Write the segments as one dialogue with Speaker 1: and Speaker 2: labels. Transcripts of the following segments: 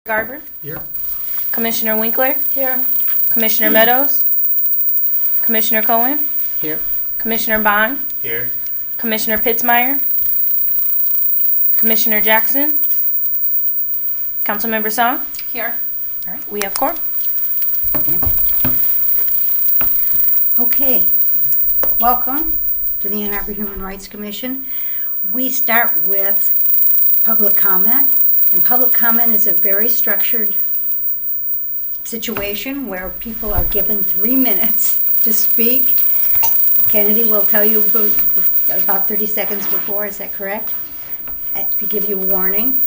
Speaker 1: Arbor,
Speaker 2: Here.
Speaker 1: Commissioner Winkler,
Speaker 3: Here.
Speaker 1: Commissioner Meadows, Commissioner Cohen,
Speaker 2: Here.
Speaker 1: Commissioner Bond,
Speaker 2: Here.
Speaker 1: Commissioner Pitzmeyer, Commissioner Jackson, Councilmember Song.
Speaker 3: Here.
Speaker 1: All right, we have quorum.
Speaker 4: Okay, welcome to the Ann Arbor Human Rights Commission. We start with public comment, and public comment is a very structured situation where people are given 3 minutes to speak. Kennedy will tell you about 30 seconds before, is that correct? To give you a warning.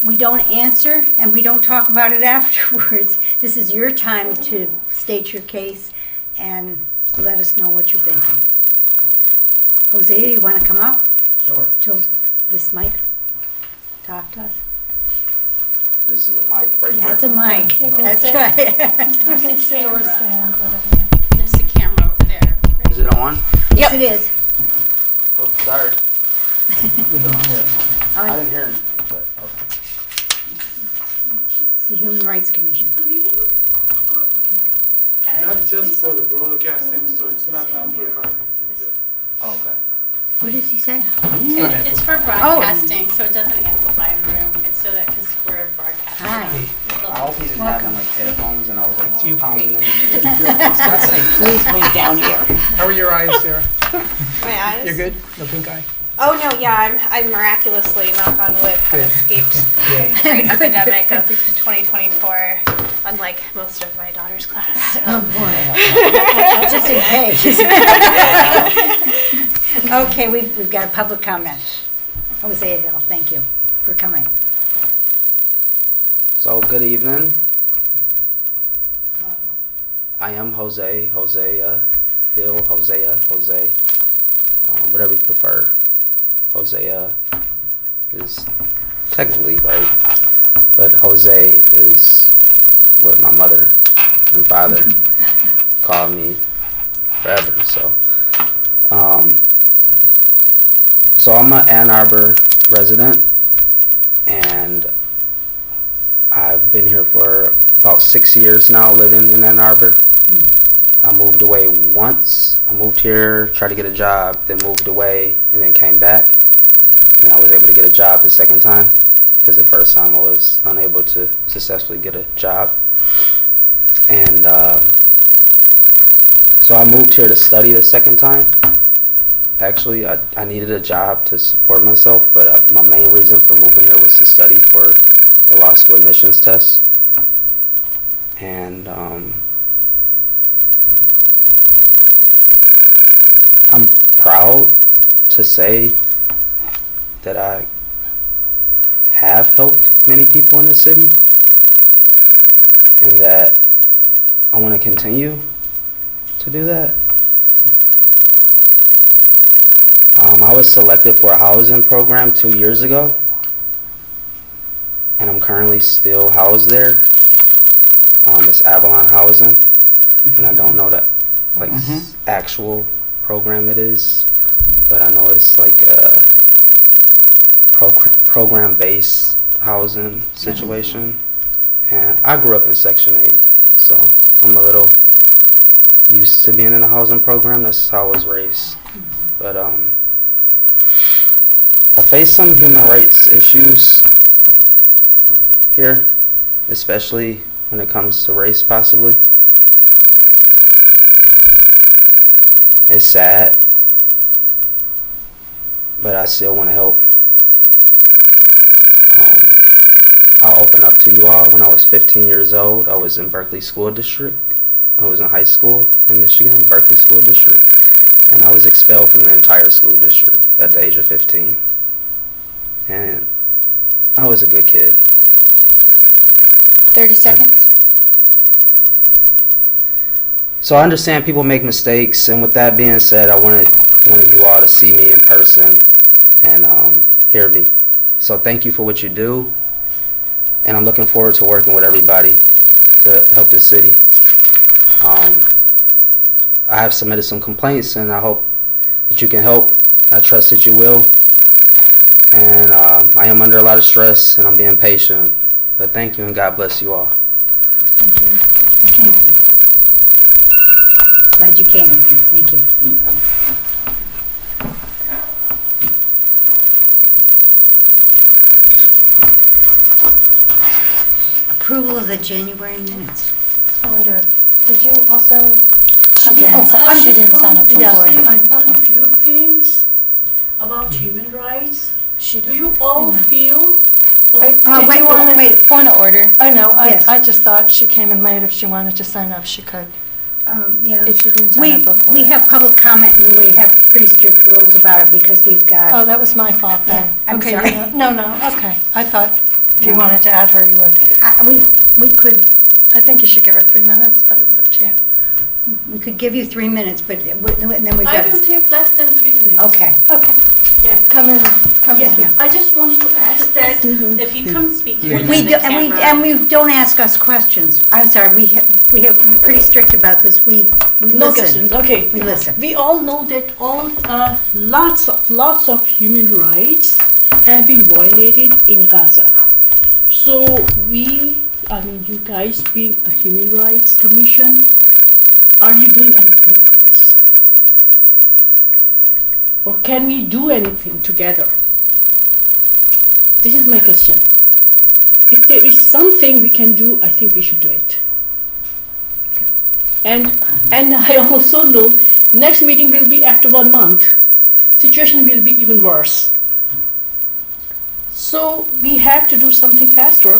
Speaker 4: We don't answer and we don't talk about it afterwards. This is your time to state your case and let us know what you're thinking. Jose, you want to come up?
Speaker 5: Sure.
Speaker 4: To this mic, talk to us.
Speaker 5: This is a mic right here.
Speaker 4: That's a mic.
Speaker 3: You can
Speaker 4: That's
Speaker 3: sit.
Speaker 4: right.
Speaker 3: You can sit or stand, whatever. There's the camera over there.
Speaker 5: Is it on?
Speaker 4: Yes, it is.
Speaker 5: Oh, sorry. I didn't hear anything, but okay.
Speaker 4: It's the Human Rights Commission.
Speaker 6: That's just for the broadcasting, so it's not amplified.
Speaker 5: Oh, okay.
Speaker 4: What does he say?
Speaker 3: It's for broadcasting, so it doesn't amplify in the room. It's so that, because we're broadcasting.
Speaker 4: Hi.
Speaker 5: I hope he didn't have like headphones and I was like pounding in.
Speaker 4: Please move down here.
Speaker 2: How are your eyes, Sarah?
Speaker 7: My eyes?
Speaker 2: You're good? No pink eye?
Speaker 7: Oh no, yeah, I'm miraculously, knock on wood, have
Speaker 2: Good.
Speaker 7: escaped
Speaker 2: Yay.
Speaker 7: the great epidemic of 2024, unlike most of my daughter's class.
Speaker 4: Oh, boy. Just in case. Okay, we've got a public comment. Jose Hill, thank you for coming.
Speaker 5: So good evening. I am Jose Hill, Jose, whatever you prefer. Hosea is technically right, but Jose is what my mother and father called me forever. So I'm an Ann Arbor resident, and I've been here for about 6 years now, living in Ann Arbor. I moved away once. I moved here, tried to get a job, then moved away, and then came back. And I was able to get a job the second time, because the first time I was unable to successfully get a job. And so I moved here to study the second time. Actually, I needed a job to support myself, but my main reason for moving here was to study for the law school admissions test. And I'm proud to say that I have helped many people in the city, and that I want to continue to do that. I was selected for a housing program 2 years ago, and I'm currently still housed there. It's Avalon Housing, and I don't know that actual program it is, but I know it's like a program-based housing situation. And I grew up in Section 8, so I'm a little used to being in a housing program. That's how I was raised. But I face some human rights issues here, especially when it comes to race, possibly. It's sad, but I still want to help. I'll open up to you all. When I was 15 years old, I was in Berkeley School District. I was in high school in Michigan, Berkeley School District, and I was expelled from the entire school district at the age of 15. And I was a good kid.
Speaker 1: 30 seconds.
Speaker 5: So I understand people make mistakes, and with that being said, I wanted you all to see me in person and hear me. So thank you for what you do, and I'm looking forward to working with everybody to help this city. I have submitted some complaints, and I hope that you can help. I trust that you will. And I am under a lot of stress, and I'm being patient. But thank you and God bless you all.
Speaker 4: Thank you. Glad you came. Thank you. Approval of the January minutes.
Speaker 8: I wonder, did you also?
Speaker 1: She
Speaker 8: have
Speaker 1: didn't sign up
Speaker 8: Yeah.
Speaker 1: for it.
Speaker 9: Only few things about human rights.
Speaker 1: She
Speaker 9: Do you all feel?
Speaker 8: Wait,
Speaker 1: Point of order.
Speaker 8: I know,
Speaker 4: Yes.
Speaker 8: I just thought she came in late. If she wanted to sign up, she could.
Speaker 4: Yeah.
Speaker 1: If she didn't sign up before.
Speaker 4: We have public comment and we have pretty strict rules about it because we've got.
Speaker 8: Oh, that was my fault then.
Speaker 4: Yeah, I'm
Speaker 8: Okay,
Speaker 4: sorry.
Speaker 8: No, okay. I thought if you
Speaker 4: No.
Speaker 8: wanted to add her, you would.
Speaker 4: We could,
Speaker 8: I think you should give her 3 minutes, but it's up to you.
Speaker 4: we could give you 3 minutes, but then we've
Speaker 9: I
Speaker 4: got.
Speaker 9: will take less than 3 minutes.
Speaker 4: Okay.
Speaker 8: Okay,
Speaker 9: Yeah.
Speaker 8: come in,
Speaker 9: Yeah.
Speaker 8: speak.
Speaker 9: I just wanted to ask that
Speaker 3: If you come speak here, then
Speaker 4: We
Speaker 3: the
Speaker 4: do,
Speaker 3: camera.
Speaker 4: and we don't ask us questions. I'm sorry, we have pretty strict about this. We
Speaker 10: No
Speaker 4: listen.
Speaker 10: questions, okay.
Speaker 4: We listen.
Speaker 10: We all know that lots of human rights have been violated in Gaza. So you guys being a human rights commission, are you doing anything for this? Or can we do anything together? This is my question. If there is something we can do, I think we should do it. And I also know next meeting will be after 1 month. Situation will be even worse. So we have to do something faster.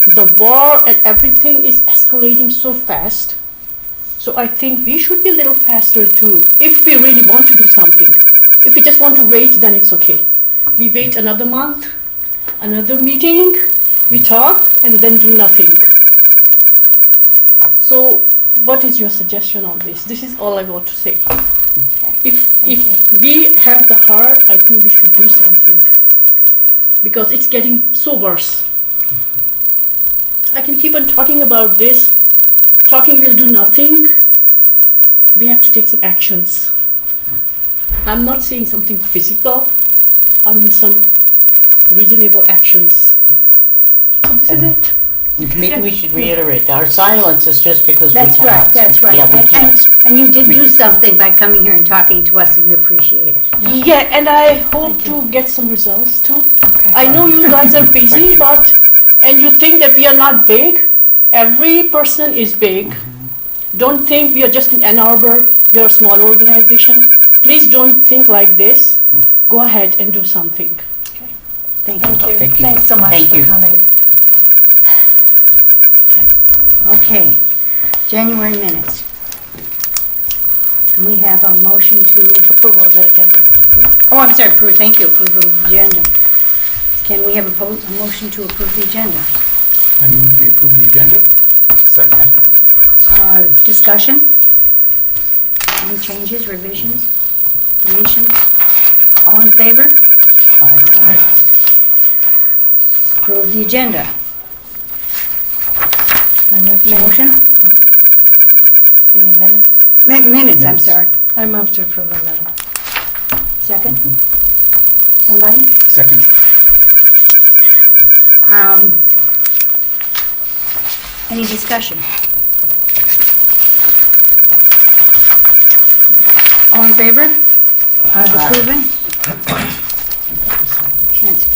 Speaker 10: The war and everything is escalating so fast. So I think we should be a little faster too, if we really want to do something. If we just want to wait, then it's okay. We wait another month, another meeting, we talk, and then do nothing. So what is your suggestion on this? This is all I want to say. If we have the heart, I think we should do something. Because it's getting so worse. I can keep on talking about this. Talking will do nothing. We have to take some actions. I'm not saying something physical. I mean some reasonable actions. So this is it.
Speaker 11: Maybe we should reiterate, our silence is just because we cannot.
Speaker 4: That's right.
Speaker 11: Yeah, we
Speaker 4: And-
Speaker 11: can't.
Speaker 4: And you did do something by coming here and talking to us, and we appreciate it.
Speaker 10: Yeah, and I hope to get some results too.
Speaker 8: Okay.
Speaker 10: I know you guys are busy, and you think that we are not big. Every person is big. Don't think we are just in Ann Arbor, we are a small organization. Please don't think like this. Go ahead and do something. Okay.
Speaker 4: Thank you.
Speaker 11: Thank you.
Speaker 8: Thanks so much
Speaker 11: Thank
Speaker 8: for
Speaker 11: you.
Speaker 8: coming.
Speaker 4: Okay. January minutes. Can we have a motion to,
Speaker 1: Approval of the agenda.
Speaker 4: oh, I'm sorry, approve, thank you, approve of the agenda. Can we have a motion to approve the agenda?
Speaker 2: I move we approve the agenda. Second.
Speaker 4: Discussion? Any changes, revisions, deletions? All in favor? Approve the agenda. Motion?
Speaker 1: You mean minutes?
Speaker 4: Minutes, I'm
Speaker 2: Minutes.
Speaker 4: sorry.
Speaker 8: I move to approve the minute.
Speaker 4: Second? Somebody?
Speaker 2: Second.
Speaker 4: Any discussion? All in favor of approving? That's-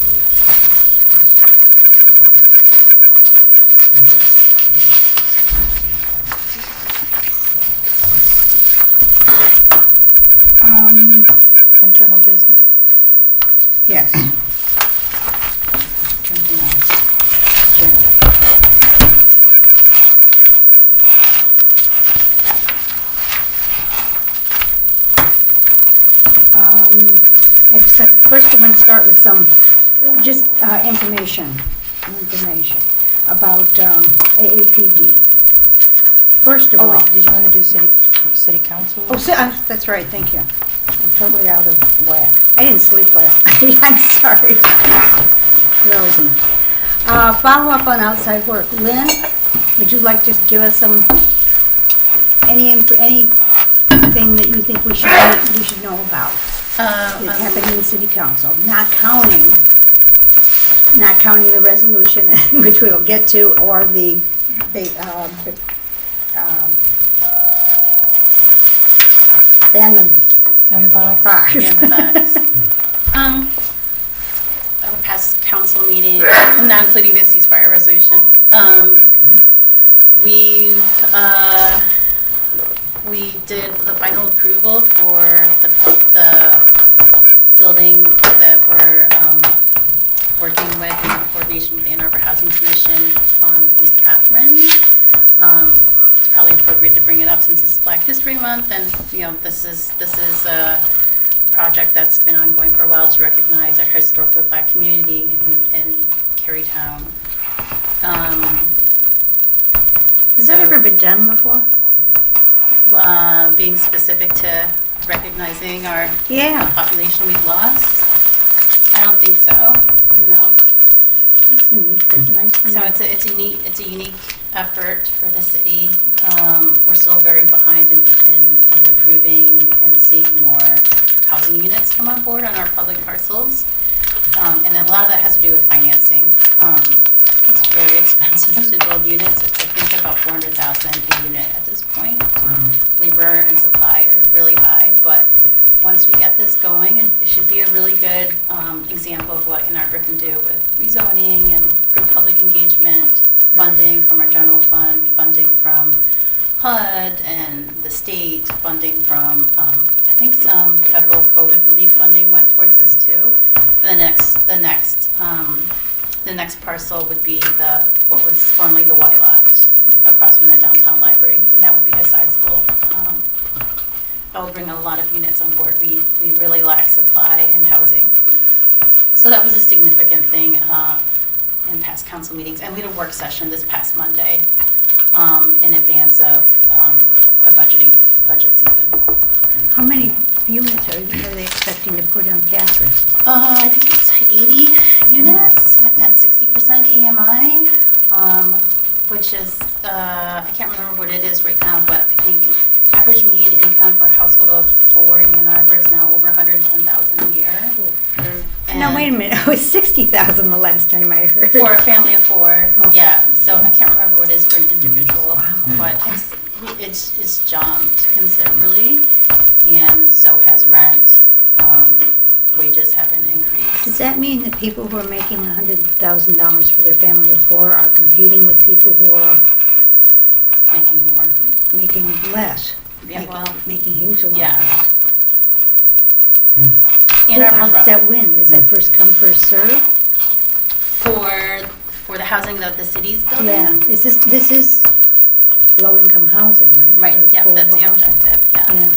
Speaker 1: Internal business.
Speaker 4: Yes. Except, first I'm going to start with some, just information about AAPD. First of
Speaker 1: Oh,
Speaker 4: all.
Speaker 1: wait, did you want to do city council?
Speaker 4: Oh, that's right, thank you. I'm totally out of whack. I didn't sleep last night, I'm sorry. Lousy. Follow up on outside work. Lynn, would you like to give us anything that you think we should know about that happened in the city council, not counting not counting the resolution, which we'll get to, or the ban
Speaker 8: And the box.
Speaker 4: box.
Speaker 3: Yeah, the bugs. At a past council meeting, not including the ceasefire resolution, we did the final approval for the building that we're working with in coordination with the Ann Arbor Housing Commission on East Catherine. It's probably appropriate to bring it up since it's Black History Month, and this is a project that's been ongoing for a while to recognize our historically Black community in Carytown.
Speaker 4: Has that ever been done before?
Speaker 3: Being specific to recognizing our
Speaker 4: Yeah.
Speaker 3: population we've lost? I don't think so. No.
Speaker 4: That's neat. That's a nice one.
Speaker 3: So it's a unique effort for the city. We're still very behind in improving and seeing more housing units come on board on our public parcels, and a lot of that has to do with financing. It's very expensive to build units. It's I think about $400,000 a unit at this point. Labor and supply are really high, but once we get this going, it should be a really good example of what Ann Arbor can do with rezoning and good public engagement, funding from our general fund, funding from HUD and the state, funding from, I think some federal COVID relief funding went towards this too. And the next parcel would be what was formerly the Y lot across from the downtown library, and that would be a sizable. That will bring a lot of units on board. We really lack supply and housing, so that was a significant thing in past council meetings. And we had a work session this past Monday in advance of a budget season.
Speaker 4: How many units are they expecting to put on Catherine?
Speaker 3: I think it's 80 units at 60% AMI, which is, I can't remember what it is right now, but I think average median income for a household of 4 in Ann Arbor is now over $110,000 a year.
Speaker 4: No, wait a minute. It was 60,000 the last time I heard.
Speaker 3: For a family of 4,
Speaker 4: Oh.
Speaker 3: yeah. So I can't remember what it is for an individual, but it's jumped considerably, and so has rent. Wages haven't increased.
Speaker 4: Does that mean that people who are making $100,000 for their family of 4 are competing with people who are
Speaker 3: Making more.
Speaker 4: making less?
Speaker 3: Yeah,
Speaker 4: Making huge amounts.
Speaker 3: Yeah.
Speaker 4: How does that win? Is that first come, first serve?
Speaker 3: For the housing that the city's building?
Speaker 4: Yeah. This is low-income housing, right?
Speaker 3: Right,
Speaker 4: Or
Speaker 3: yeah, that's the
Speaker 4: affordable housing.
Speaker 3: objective, yeah.
Speaker 4: Yeah.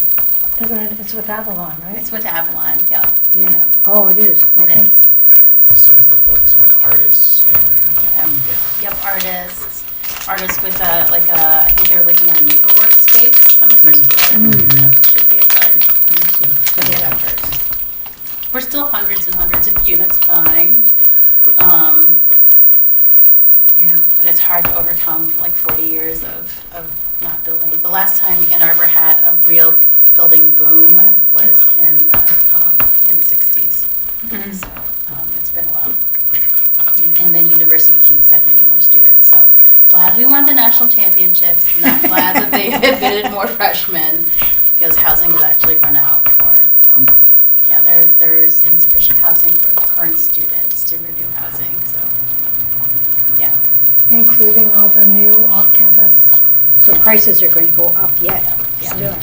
Speaker 8: Isn't it, it's with Avalon, right?
Speaker 3: It's with Avalon, yeah.
Speaker 4: Yeah. Oh, it is.
Speaker 3: It
Speaker 4: Okay.
Speaker 3: is, it is.
Speaker 2: So is the focus on like artists and
Speaker 3: Yep, artists with I think they're looking at a makerwork space on the first floor. So it should be a good effort. We're still hundreds and hundreds of units behind.
Speaker 4: Yeah.
Speaker 3: But it's hard to overcome like 40 years of not building. The last time Ann Arbor had a real building boom was in the 60s. So it's been a while. And then university keeps admitting more students. So glad we won the national championships. Not glad that they admitted more freshmen, because housing has actually run out for. There's insufficient housing for current students to renew housing. So yeah.
Speaker 8: Including all the new off-campus.
Speaker 4: So prices are going to go up yet,
Speaker 3: Yeah.
Speaker 4: still.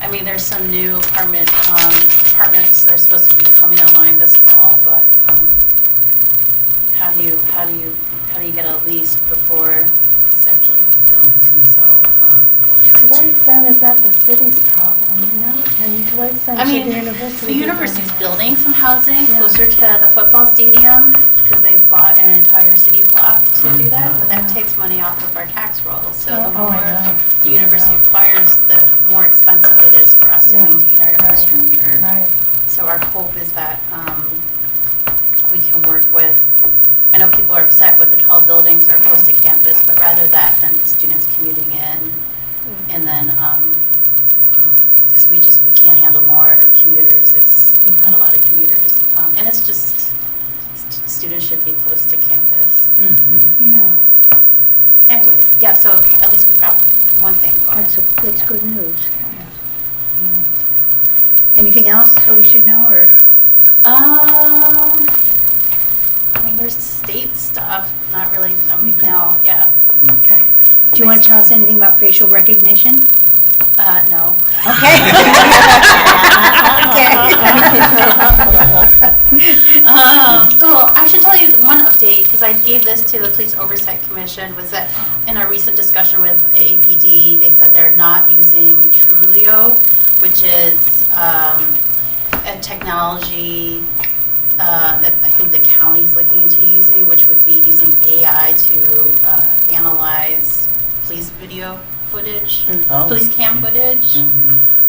Speaker 3: I mean, there's some new apartments that are supposed to be coming online this fall, but how do you get a lease before it's actually built? So
Speaker 8: To what extent is that the city's problem, you know? And to what extent
Speaker 3: I
Speaker 8: should
Speaker 3: mean,
Speaker 8: the university
Speaker 3: the
Speaker 8: be
Speaker 3: university's building some housing
Speaker 8: Yeah.
Speaker 3: closer to the football stadium because they've bought an entire city block to do that, but that takes money off of our tax rolls. So the
Speaker 8: Oh,
Speaker 3: more
Speaker 8: I know.
Speaker 3: the university acquires, the more expensive it is for us to
Speaker 8: Yeah.
Speaker 3: maintain our infrastructure.
Speaker 8: Right.
Speaker 3: So our hope is that we can work with, I know people are upset with the tall buildings that are close to campus, but rather that than students commuting in, and then, because we can't handle more commuters. We've got a lot of commuters, and it's students should be close to campus.
Speaker 4: Yeah,
Speaker 3: Anyways, yeah, so at least we've got one thing going.
Speaker 4: that's good news. Yeah. Anything else that we should know, or?
Speaker 3: I mean, there's state stuff, not really, I mean, no, yeah.
Speaker 11: Okay.
Speaker 4: Do you want to tell us anything about facial recognition?
Speaker 3: No.
Speaker 4: Okay.
Speaker 3: Well, I should tell you one update, because I gave this to the Police Oversight Commission, was that in our recent discussion with AAPD, they said they're not using Trulio, which is a technology that I think the county's looking into using, which would be using AI to analyze police video footage,
Speaker 11: Oh.
Speaker 3: police cam footage.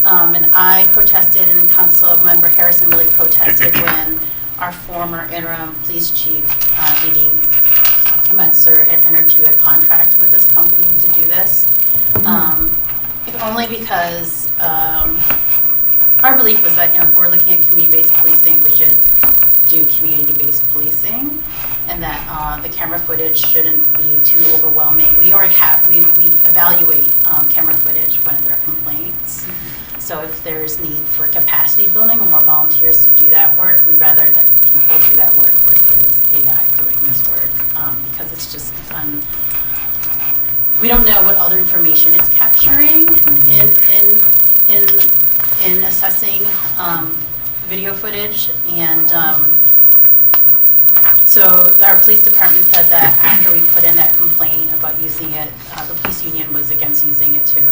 Speaker 3: And I protested, and Councilmember Harrison really protested when our former interim police chief, Amy Metzer, had entered into a contract with this company to do this. If only because our belief was that, if we're looking at community-based policing, we should do community-based policing, and that the camera footage shouldn't be too overwhelming. We already have, we evaluate camera footage when there are complaints. So if there's need for capacity building or more volunteers to do that work, we'd rather that people do that work versus AI doing this work, because it's just we don't know what other information it's capturing in assessing video footage. And so our police department said that after we put in that complaint about using it, the police union was against using it too.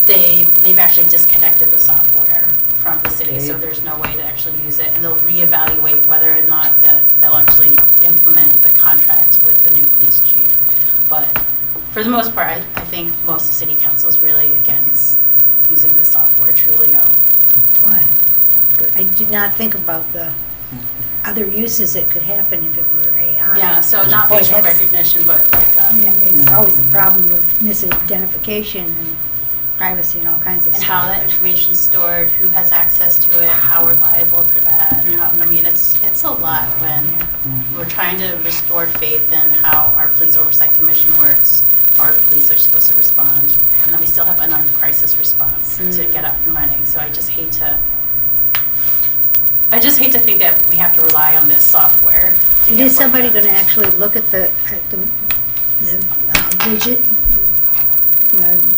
Speaker 3: They've actually disconnected the software from the city, so there's no way to actually use it, and they'll reevaluate whether or not they'll actually implement the contract with the new police chief. But for the most part, I think most of city council is really against using the software, Trulio.
Speaker 4: Why? I did not think about the other uses that could happen if it were AI.
Speaker 3: Yeah, so not
Speaker 4: Boy,
Speaker 3: facial
Speaker 4: that's-
Speaker 3: recognition, but like
Speaker 4: There's always the problem of misidentification and privacy and all kinds of
Speaker 3: and
Speaker 4: stuff.
Speaker 3: how that information's stored, who has access to it, how we're liable for that. I mean, it's a lot when we're trying to restore faith in how our Police Oversight Commission works, our police are supposed to respond, and then we still have an crisis response to get up and running. So I just hate to think that we have to rely on this software.
Speaker 4: Is somebody going to actually look at the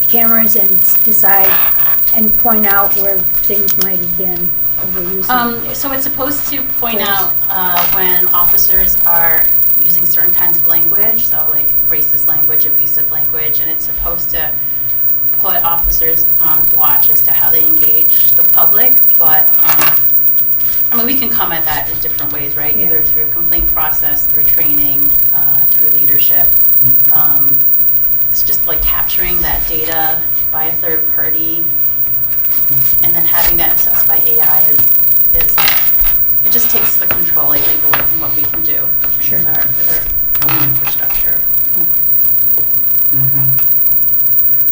Speaker 4: cameras and decide and point out where things might have been overused?
Speaker 3: So it's supposed to point out when officers are using certain kinds of language, so like racist language, abusive language, and it's supposed to put officers on watch as to how they engage the public. But I mean, we can come at that in different ways, right?
Speaker 4: Yeah.
Speaker 3: Either through complaint process, through training, through leadership. It's just like capturing that data by a third party and then having that assessed by AI is it just takes the control, I think, away from what we can do with our infrastructure.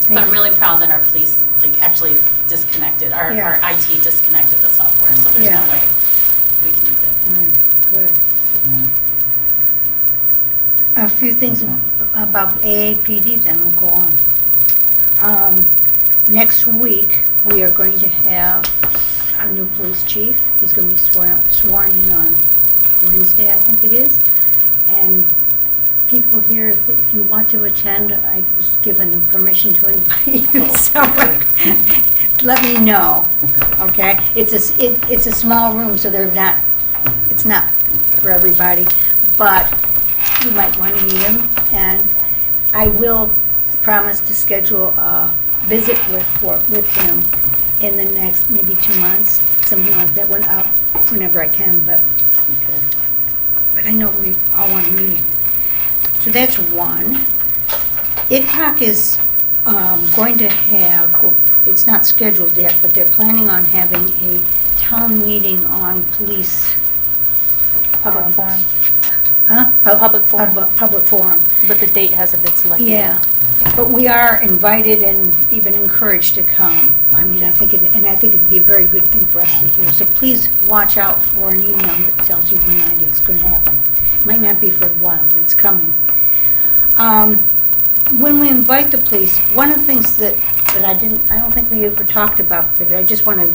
Speaker 3: But I'm really proud that our police actually disconnected, our IT disconnected the software, so there's no way we can use it.
Speaker 4: Good. A few things about AAPD, then we'll go on. Next week, we are going to have our new police chief. He's going to be sworn in on Wednesday, I think it is. And people here, if you want to attend, I was given permission to invite you. So let me know, okay? It's a small room, so it's not for everybody, but you might want to meet him, and I will promise to schedule a visit with him in the next maybe 2 months, something like that, whenever I can, but I know we all want to meet him. So that's one. ITPOC is going to have, well, it's not scheduled yet, but they're planning on having a town meeting on police.
Speaker 1: Public forum.
Speaker 4: Huh?
Speaker 1: Public forum.
Speaker 4: Public forum.
Speaker 1: But the date hasn't been selected
Speaker 4: Yeah.
Speaker 1: yet.
Speaker 4: But we are invited and even encouraged to come. I mean, I think it'd be a very good thing for us to hear. So please watch out for an email that tells you when that is going to happen. Might not be for a while, but it's coming. When we invite the police, one of the things that I don't think we ever talked about, but I just want to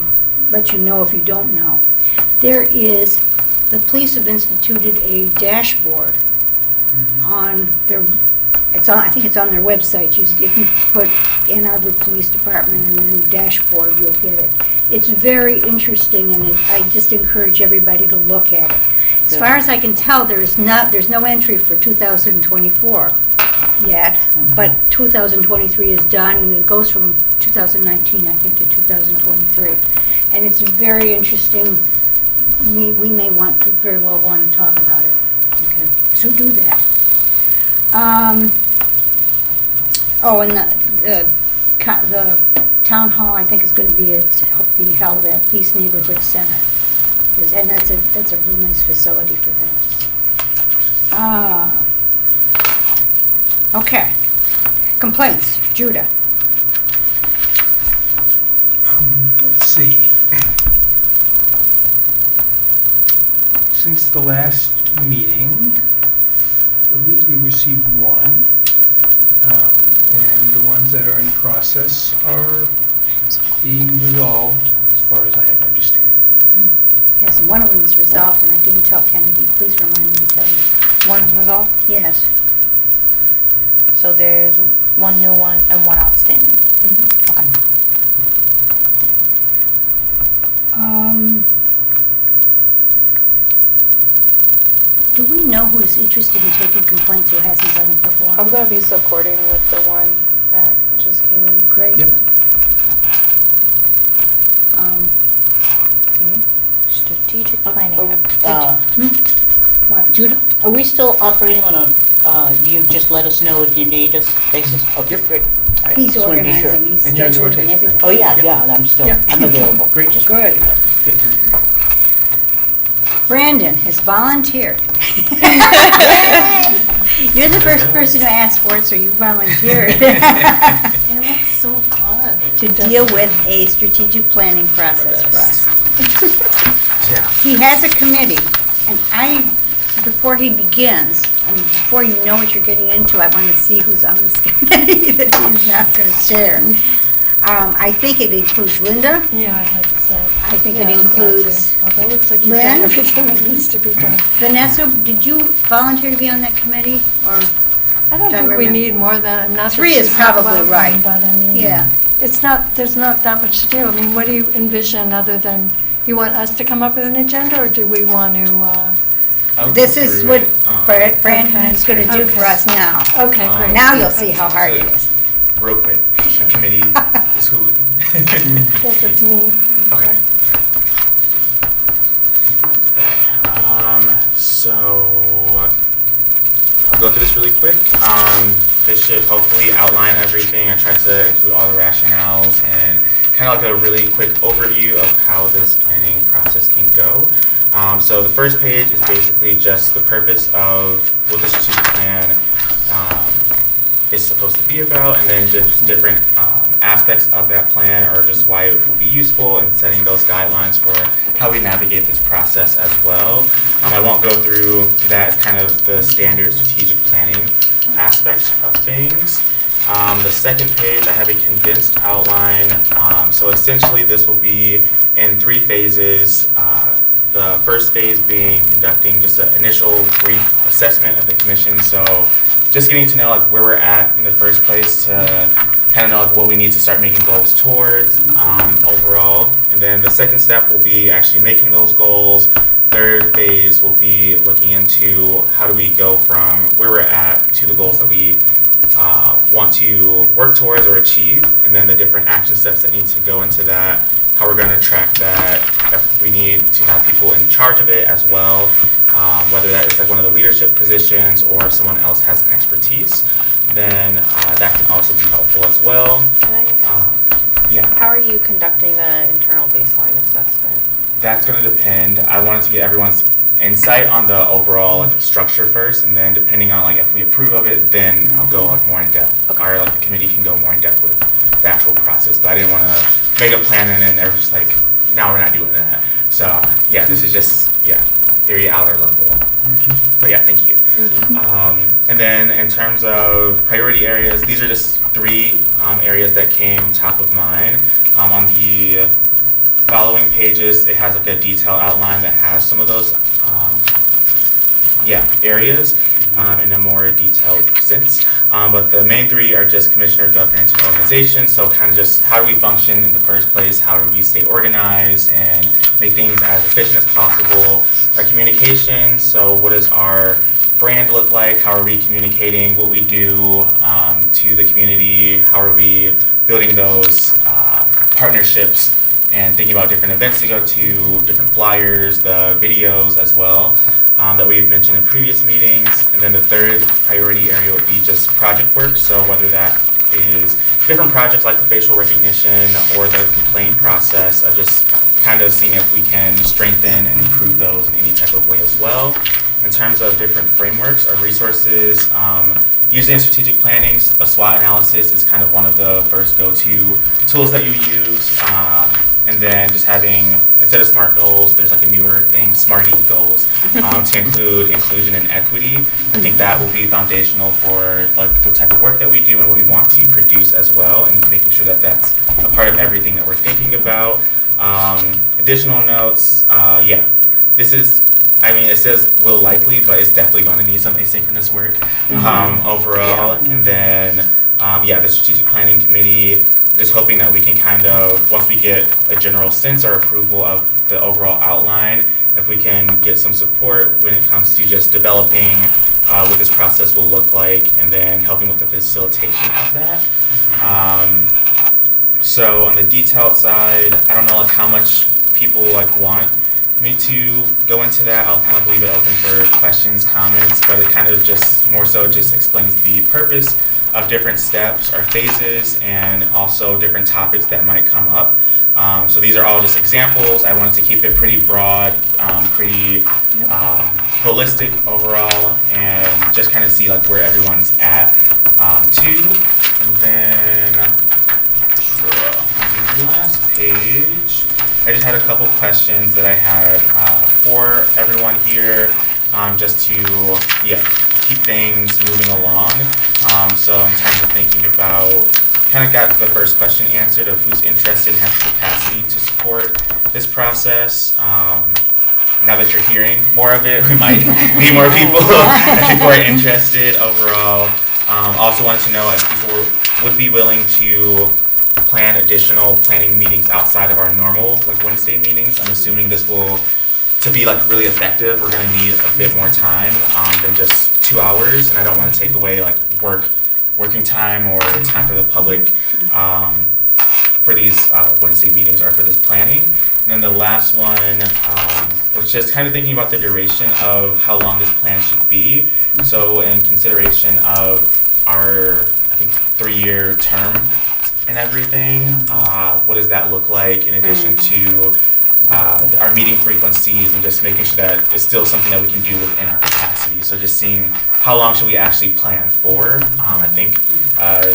Speaker 4: let you know if you don't know. The police have instituted a dashboard on their, I think it's on their website. If you put Ann Arbor Police Department and then dashboard, you'll get it. It's very interesting, and I just encourage everybody to look at it. As far as I can tell, there's no entry for 2024 yet, but 2023 is done, and it goes from 2019, I think, to 2023. And it's very interesting. We may very well want to talk about it. Okay. So do that. And the town hall, I think, is going to be held at Peace Neighborhood Center. And that's a real nice facility for that. Okay. Complaints. Judah.
Speaker 2: Let's see. Since the last meeting, I believe we received one, and the ones that are in process are being resolved, as far as I understand.
Speaker 4: Yes, and one of them is resolved, and I didn't tell Kennedy. Please remind me to tell you.
Speaker 8: One's resolved?
Speaker 4: Yes.
Speaker 8: So there's one new one and one outstanding. Okay.
Speaker 4: Do we know who is interested in taking complaints who hasn't done it before?
Speaker 7: I'm going to be supporting with the one that just came in.
Speaker 4: Great.
Speaker 2: Yep.
Speaker 4: Okay.
Speaker 8: Strategic planning.
Speaker 4: What, Judah?
Speaker 11: Are we still operating on a, you just let us know if you need us basis? Okay,
Speaker 2: Yep.
Speaker 11: great. All right,
Speaker 4: He's
Speaker 11: just wanna be sure.
Speaker 4: organizing, he's
Speaker 2: And you're in the
Speaker 4: scheduling
Speaker 2: rotation.
Speaker 4: everything.
Speaker 11: Oh, yeah, I'm available.
Speaker 2: Great.
Speaker 11: Just
Speaker 4: Good.
Speaker 2: Good.
Speaker 4: Brandon has volunteered. You're the first person who asked for it, so you volunteered.
Speaker 3: It looks so good.
Speaker 4: To deal with a strategic planning process for us.
Speaker 2: Yeah.
Speaker 4: He has a committee, and before he begins, and before you know what you're getting into, I want to see who's on this committee that he's not going to share. I think it includes Linda.
Speaker 1: Yeah, like I said.
Speaker 4: I think it includes
Speaker 1: Although it looks like you've
Speaker 4: Lynn?
Speaker 1: done everything that needs to be done.
Speaker 4: Vanessa. Did you volunteer to be on that committee, or?
Speaker 1: I don't think we need more than, I'm not. that
Speaker 4: 3 is
Speaker 1: she's not
Speaker 4: probably
Speaker 1: welcome,
Speaker 4: right.
Speaker 1: But I mean,
Speaker 4: Yeah.
Speaker 1: there's not that much to do. I mean, what do you envision other than, you want us to come up with an agenda, or do we want to?
Speaker 4: This is what Brandon
Speaker 1: Okay.
Speaker 4: is going to do for us now.
Speaker 1: Okay, great.
Speaker 4: Now you'll see how hard it is.
Speaker 12: Real quick, the committee is who?
Speaker 1: Guess it's me.
Speaker 12: Okay. So I'll go through this really quick. This should hopefully outline everything. I tried to include all the rationales and kind of like a really quick overview of how this planning process can go. So the first page is basically just the purpose of what the strategic plan is supposed to be about, and then just different aspects of that plan, or just why it will be useful, and setting those guidelines for how we navigate this process as well. I won't go through that as kind of the standard strategic planning aspect of things. The second page, I have a condensed outline. So essentially this will be in 3 phases. The first phase being conducting just an initial brief assessment of the commission. So just getting to know like where we're at in the first place to kind of know like what we need to start making goals towards overall. And then the second step will be actually making those goals. Third phase will be looking into how do we go from where we're at to the goals that we want to work towards or achieve, and then the different action steps that need to go into that, how we're going to track that, if we need to have people in charge of it as well, whether that is like one of the leadership positions or if someone else has an expertise, then that can also be helpful as well.
Speaker 7: Can I ask,
Speaker 12: yeah.
Speaker 7: how are you conducting the internal baseline assessment?
Speaker 12: That's going to depend. I wanted to get everyone's insight on the overall like structure first, and then depending on like if we approve of it, then I'll go like more in depth.
Speaker 8: Okay.
Speaker 12: Or like the committee can go more in depth with the actual process. But I didn't want to make a plan and then everyone's just like, now we're not doing that. So yeah, this is just very outer level. But yeah, thank you. And then in terms of priority areas, these are just 3 areas that came top of mind. On the following pages, it has like a detailed outline that has some of those areas in a more detailed sense. But the main 3 are just commissioner, governance, and organization. So kind of just how do we function in the first place? How do we stay organized and make things as efficient as possible? Our communication, so what does our brand look like? How are we communicating what we do to the community? How are we building those partnerships and thinking about different events to go to, different flyers, the videos as well that we've mentioned in previous meetings. And then the 3rd priority area would be just project work. So whether that is different projects like the facial recognition or the complaint process of just kind of seeing if we can strengthen and improve those in any type of way as well. In terms of different frameworks or resources, usually in strategic planning, a SWOT analysis is kind of one of the first go-to tools that you use. And then just having, instead of SMART goals, there's like a newer thing, SMARTY goals, to include inclusion and equity. I think that will be foundational for like the type of work that we do and what we want to produce as well, and making sure that that's a part of everything that we're thinking about. Additional notes, this is, I mean, it says will likely, but it's definitely going to need some asynchronous work overall. And then, the strategic planning committee, just hoping that we can kind of, once we get a general sense or approval of the overall outline, if we can get some support when it comes to just developing what this process will look like and then helping with the facilitation of that. So on the detailed side, I don't know like how much people like want me to go into that. I'll kind of leave it open for questions, comments, but it kind of just more so just explains the purpose of different steps or phases and also different topics that might come up. So these are all just examples. I wanted to keep it pretty broad, pretty holistic overall, and just kind of see like where everyone's at too. And then on the last page, I just had a couple questions that I had for everyone here, just to keep things moving along. So in terms of thinking about, kind of got the first question answered of who's interested and has the capacity to support this process. Now that you're hearing more of it, we might need more people if people are interested overall. Also wanted to know if people would be willing to plan additional planning meetings outside of our normal like Wednesday meetings. I'm assuming this will, to be like really effective, we're going to need a bit more time than just 2 hours, and I don't want to take away like working time or time for the public for these Wednesday meetings or for this planning. And then the last one was just kind of thinking about the duration of how long this plan should be. So in consideration of our, I think, 3-year term and everything, what does that look like in addition to our meeting frequencies and just making sure that it's still something that we can do within our capacity. So just seeing how long should we actually plan for. I think I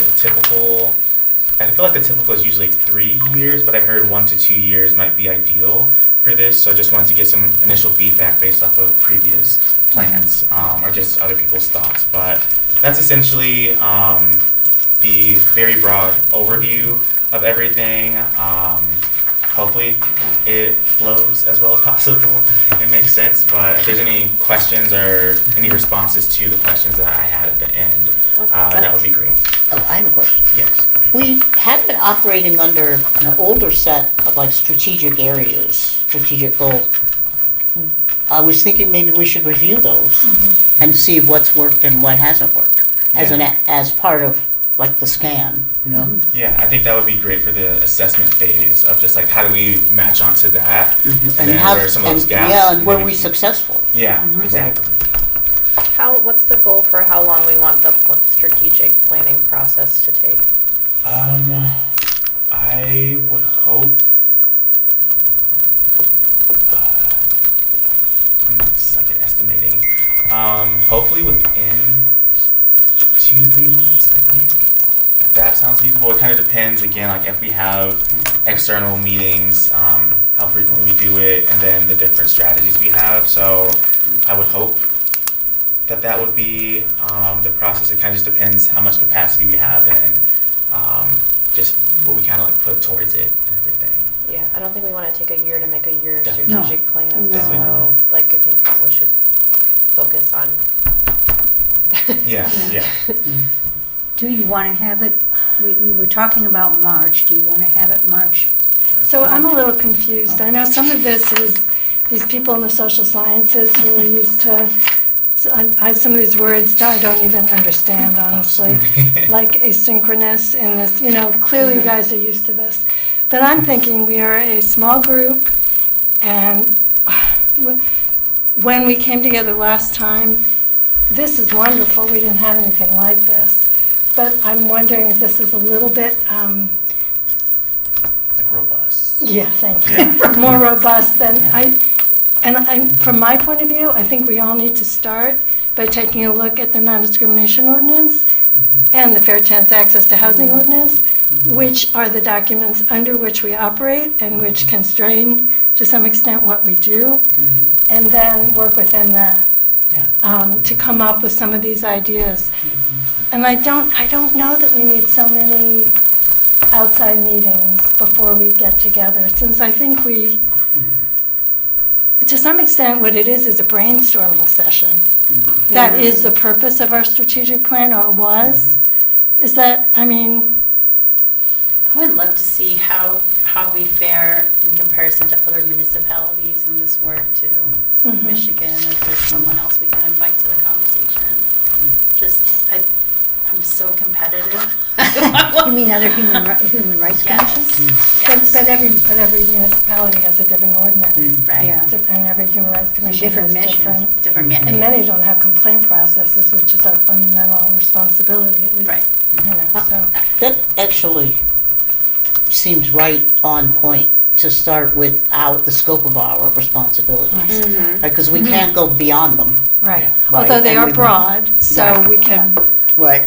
Speaker 12: feel like the typical is usually 3 years, but I heard 1 to 2 years might be ideal for this. So I just wanted to get some initial feedback based off of previous plans or just other people's thoughts. But that's essentially the very broad overview of everything. Hopefully it flows as well as possible and makes sense, but if there's any questions or any responses to the questions that I had at the end, that would be great.
Speaker 11: Oh, I have a question.
Speaker 12: Yes.
Speaker 11: We had been operating under an older set of like strategic areas, strategic goals. I was thinking maybe we should review those and see what's worked and what hasn't worked as part of like the scan, you know?
Speaker 12: Yeah, I think that would be great for the assessment phase of just like how do we match onto that, and then where are some of those gaps.
Speaker 11: Yeah, and were we successful?
Speaker 12: Yeah, exactly.
Speaker 8: What's the goal for how long we want the strategic planning process to take?
Speaker 12: I would hope Hopefully within 2 to 3 months, I think. If that sounds feasible. It kind of depends, again, like if we have external meetings, how frequently we do it, and then the different strategies we have. So I would hope that that would be the process. It kind of just depends how much capacity we have and just what we kind of like put towards it and everything.
Speaker 8: Yeah, I don't think we want to take a year to make a year
Speaker 12: Definitely.
Speaker 8: strategic plan.
Speaker 12: Definitely.
Speaker 8: So, like, I think we should focus on.
Speaker 12: Yeah, yeah.
Speaker 4: Do you want to have it, we were talking about March, do you want to have it March?
Speaker 1: So I'm a little confused. I know some of this is these people in the social sciences who are used to, some of these words I don't even understand, honestly, like asynchronous in this, clearly you guys are used to this. But I'm thinking we are a small group, and when we came together last time, this is wonderful. We didn't have anything like this. But I'm wondering if this is a little bit...
Speaker 12: like robust.
Speaker 1: Yeah, thank you. More robust than from my point of view, I think we all need to start by taking a look at the non-discrimination ordinance and the Fair Chance Access to Housing ordinance, which are the documents under which we operate and which constrain to some extent what we do, and then work within that to come up with some of these ideas. And I don't know that we need so many outside meetings before we get together, since I think we, to some extent, what it is a brainstorming session. That is the purpose of our strategic plan, or was. Is that,
Speaker 3: I would love to see how we fare in comparison to other municipalities in this work too. Michigan, if there's someone else we can invite to the conversation. I'm so competitive.
Speaker 4: You mean other human rights commissions?
Speaker 1: But every municipality has a different ordinance.
Speaker 3: Right.
Speaker 4: Yeah.
Speaker 1: And every human rights commission
Speaker 4: Different
Speaker 1: has
Speaker 4: mission.
Speaker 3: Different
Speaker 1: and
Speaker 3: mandate.
Speaker 1: many don't have complaint processes, which is our fundamental responsibility, at least.
Speaker 3: Right.
Speaker 1: So.
Speaker 11: That actually seems right on point to start without the scope of our responsibilities. Because we can't go beyond them.
Speaker 1: Right.
Speaker 11: Right.
Speaker 1: Although they
Speaker 11: And
Speaker 1: are
Speaker 11: we-
Speaker 1: broad, so
Speaker 11: Right.
Speaker 1: we can.
Speaker 11: Right.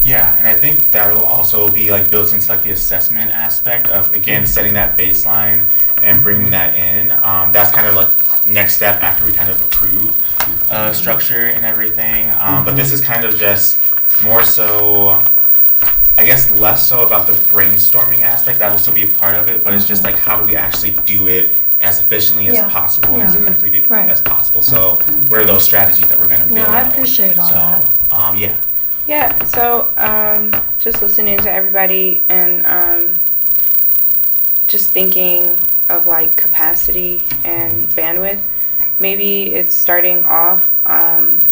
Speaker 12: Yeah, and I think that will also be like built into like the assessment aspect of, again, setting that baseline and bringing that in. That's kind of like next step after we kind of approve structure and everything. But this is kind of just more so, I guess less so about the brainstorming aspect. That will still be a part of it, but it's just like how do we actually do it as efficiently as possible and as effectively as possible. So what are those strategies that we're going to build
Speaker 1: No, I
Speaker 12: out?
Speaker 1: appreciate all that.
Speaker 12: Yeah.
Speaker 8: Yeah, so just listening to everybody and just thinking of like capacity and bandwidth, maybe it's starting off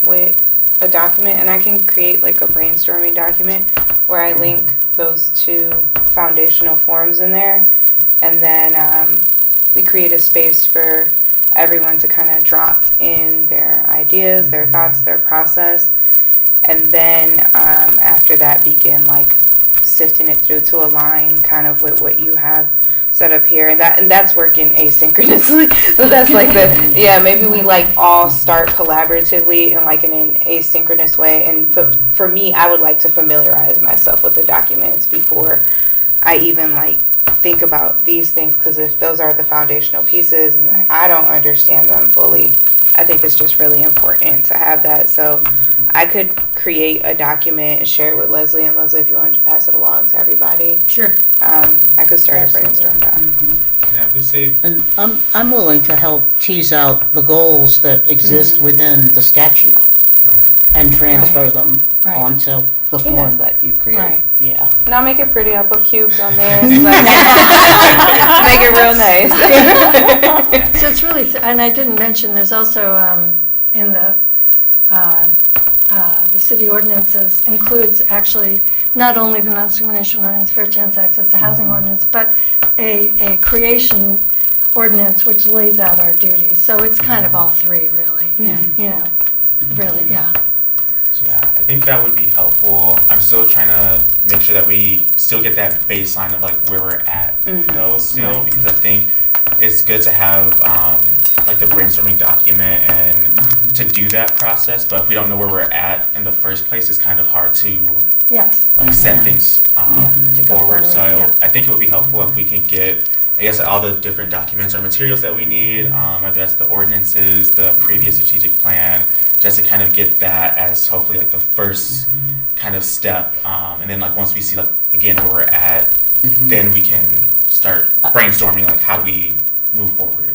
Speaker 8: with a document, and I can create like a brainstorming document where I link those two foundational forms in there, and then we create a space for everyone to kind of drop in their ideas, their thoughts, their process. And then after that, begin like sifting it through to align kind of with what you have set up here, and that's working asynchronously. So that's like maybe we like all start collaboratively in like an asynchronous way. And for me, I would like to familiarize myself with the documents before I even like think about these things, because if those are the foundational pieces and I don't understand them fully, I think it's just really important to have that. So I could create a document and share it with Leslie, and Leslie, if you wanted to pass it along to everybody.
Speaker 4: Sure.
Speaker 8: I could start a brainstorm doc.
Speaker 12: Yeah, we say
Speaker 11: And I'm willing to help tease out the goals that exist within the statute and transfer them onto the form that you create.
Speaker 1: Right.
Speaker 11: Yeah.
Speaker 8: And I'll make it pretty. I'll put cubes on there. So make it real nice.
Speaker 1: So it's really, and I didn't mention, there's also in the city ordinances includes actually not only the non-discrimination ordinance, fair chance access to housing ordinance, but a creation ordinance which lays out our duties. So it's kind of all three, really. Really.
Speaker 12: So yeah, I think that would be helpful. I'm still trying to make sure that we still get that baseline of like where we're at though still, because I think it's good to have like the brainstorming document and to do that process, but if we don't know where we're at in the first place, it's kind of hard to
Speaker 1: Yes.
Speaker 12: like set things
Speaker 1: to go
Speaker 12: forward. So
Speaker 1: yeah.
Speaker 12: I think it would be helpful if we can get, I guess, all the different documents or materials that we need, whether that's the ordinances, the previous strategic plan, just to kind of get that as hopefully like the first kind of step. And then like once we see like again where we're at, then we can start brainstorming like how do we move forward.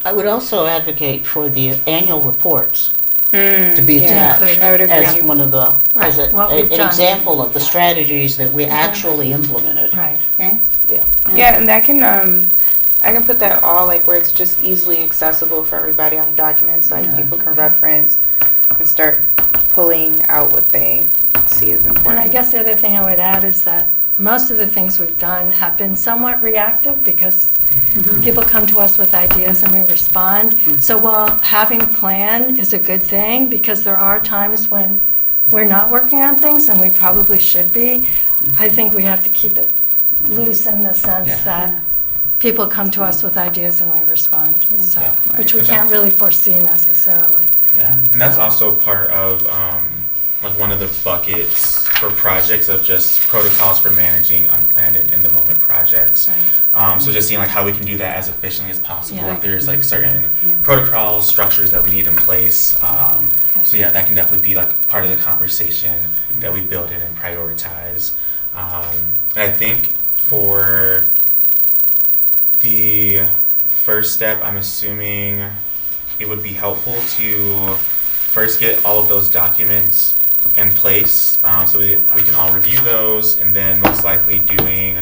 Speaker 11: I would also advocate for the annual reports to be attached
Speaker 8: I would agree.
Speaker 11: as one of the, as an example of the strategies that we actually implemented.
Speaker 1: Right.
Speaker 4: Okay?
Speaker 11: Yeah.
Speaker 8: Yeah, and that can, I can put that all like where it's just easily accessible for everybody on documents, like people can reference and start pulling out what they see as important.
Speaker 1: And I guess the other thing I would add is that most of the things we've done have been somewhat reactive because people come to us with ideas and we respond. So while having a plan is a good thing, because there are times when we're not working on things and we probably should be, I think we have to keep it loose in the sense that people come to us with ideas and we respond, so, which we can't really foresee necessarily.
Speaker 12: Yeah, and that's also part of like one of the buckets for projects of just protocols for managing unplanned and in-the-moment projects.
Speaker 1: Right.
Speaker 12: So just seeing like how we can do that as efficiently as possible.
Speaker 1: Yeah.
Speaker 12: If there's like certain protocols, structures that we need in place. So yeah, that can definitely be like part of the conversation that we build in and prioritize. And I think for the first step, I'm assuming it would be helpful to first get all of those documents in place so we can all review those, and then most likely doing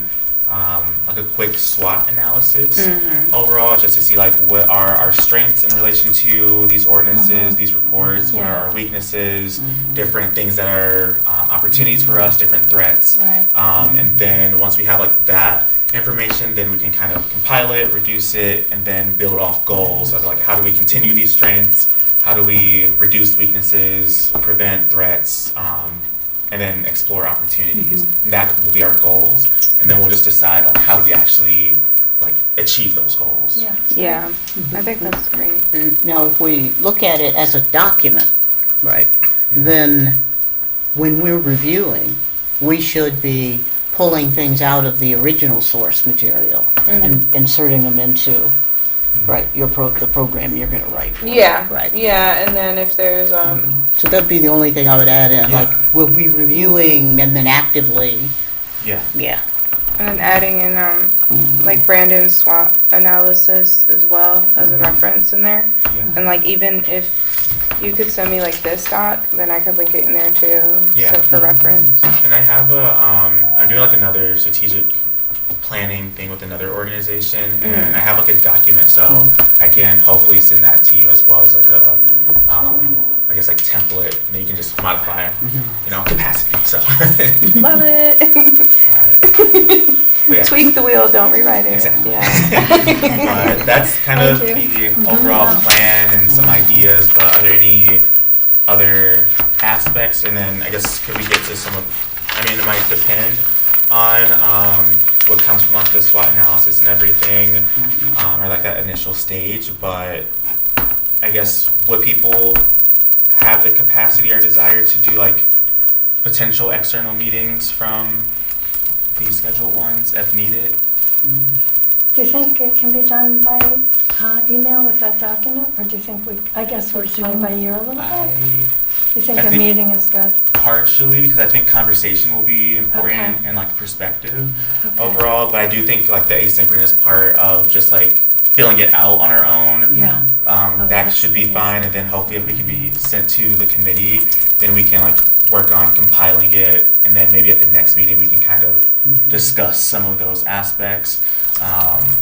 Speaker 12: like a quick SWOT analysis overall, just to see like what are our strengths in relation to these ordinances, these reports, what are our weaknesses, different things that are opportunities for us, different threats.
Speaker 1: Right.
Speaker 12: And then once we have like that information, then we can kind of compile it, reduce it, and then build off goals of like how do we continue these strengths, how do we reduce weaknesses, prevent threats, and then explore opportunities. And that will be our goals, and then we'll just decide like how do we actually like achieve those goals.
Speaker 8: Yeah, I think that's great.
Speaker 11: Now, if we look at it as a document, right, then when we're reviewing, we should be pulling things out of the original source material and inserting them into, right, the program you're going to write for.
Speaker 8: Yeah,
Speaker 11: Right.
Speaker 8: Yeah, and then if there's
Speaker 11: So that'd be the only thing I would add in, like, we'll be reviewing and then actively,
Speaker 12: Yeah.
Speaker 8: and then adding in like Brandon's SWOT analysis as well as a reference in there. And like even if you could send me like this doc, then I could link it in there too, so for reference.
Speaker 12: And I have I'm doing like another strategic planning thing with another organization, and I have like a document, so I can hopefully send that to you as well as like a, I guess like template that you can just modify, you know, capacity. So
Speaker 8: Love it. Tweak the wheel, don't rewrite it.
Speaker 12: Exactly.
Speaker 8: Yeah.
Speaker 12: That's kind of the overall plan and some ideas, but are there any other aspects? And then I guess could we get to some of, I mean, it might depend on what comes from like the SWOT analysis and everything, or like that initial stage, but I guess would people have the capacity or desire to do like potential external meetings from these scheduled ones if needed?
Speaker 1: Do you think it can be done by email with that document, or do you think I guess we're playing by ear a little bit? You think a meeting is good?
Speaker 12: Partially, because I think conversation will be important and like perspective overall, but I do think like the asynchronous part of just like filling it out on our own, that should be fine, and then hopefully if we can be sent to the committee, then we can like work on compiling it, and then maybe at the next meeting we can kind of discuss some of those aspects.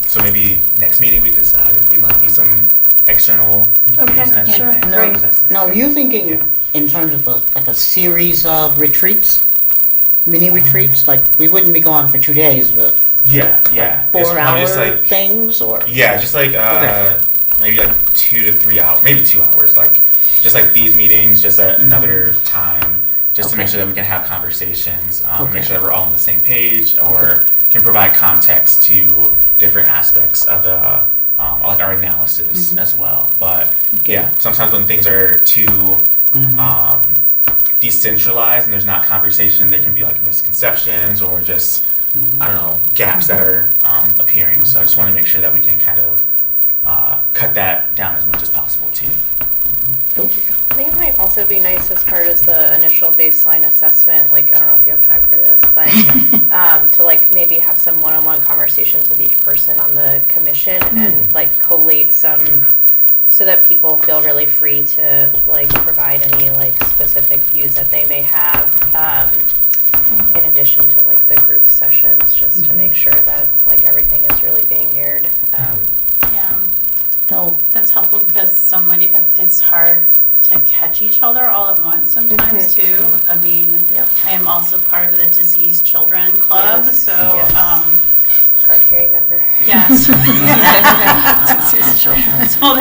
Speaker 12: So maybe next meeting we decide if we like need some external meetings and everything.
Speaker 11: Now, are you thinking in terms of like a series of retreats, mini retreats? Like we wouldn't be gone for 2 days, but 4-hour things, or
Speaker 12: just like maybe like 2 to 3 hours, maybe 2 hours, like just like these meetings, just at another time, just to make sure that we can have conversations, make sure that we're all on the same page, or can provide context to different aspects of the like our analysis as well. But yeah, sometimes when things are too decentralized and there's not conversation, there can be like misconceptions or just, I don't know, gaps that are appearing. So I just want to make sure that we can kind of cut that down as much as possible too.
Speaker 7: I think it might also be nice as part of the initial baseline assessment, like, I don't know if you have time for this, but to like maybe have some one-on-one conversations with each person on the commission and like collate some, so that people feel really free to like provide any like specific views that they may have, in addition to like the group sessions, just to make sure that like everything is really being aired.
Speaker 3: Yeah.
Speaker 11: No,
Speaker 3: That's helpful because it's hard to catch each other all at once sometimes too. I mean, I am also part of the Diseased Children Club, so
Speaker 7: Card carrying member.
Speaker 3: yes. So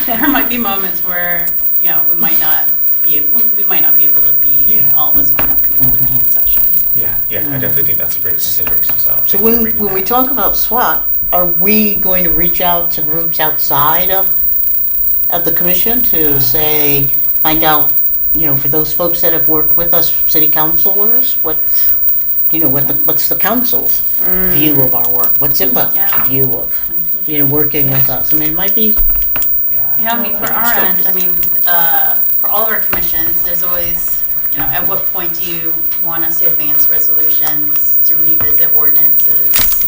Speaker 3: there might be moments where we might not be able to be. All of us might not be able to be in session. So.
Speaker 12: Yeah, I definitely think that's a great consideration. So
Speaker 11: when we talk about SWAT, are we going to reach out to groups outside of the commission to say, find out, for those folks that have worked with us, city councilors, what's the council's view of our work? What's IPA's view of, working with us? I mean, it might be.
Speaker 3: Yeah, I mean, for our end, for all of our commissions, there's always, at what point do you want us to advance resolutions, to revisit ordinances?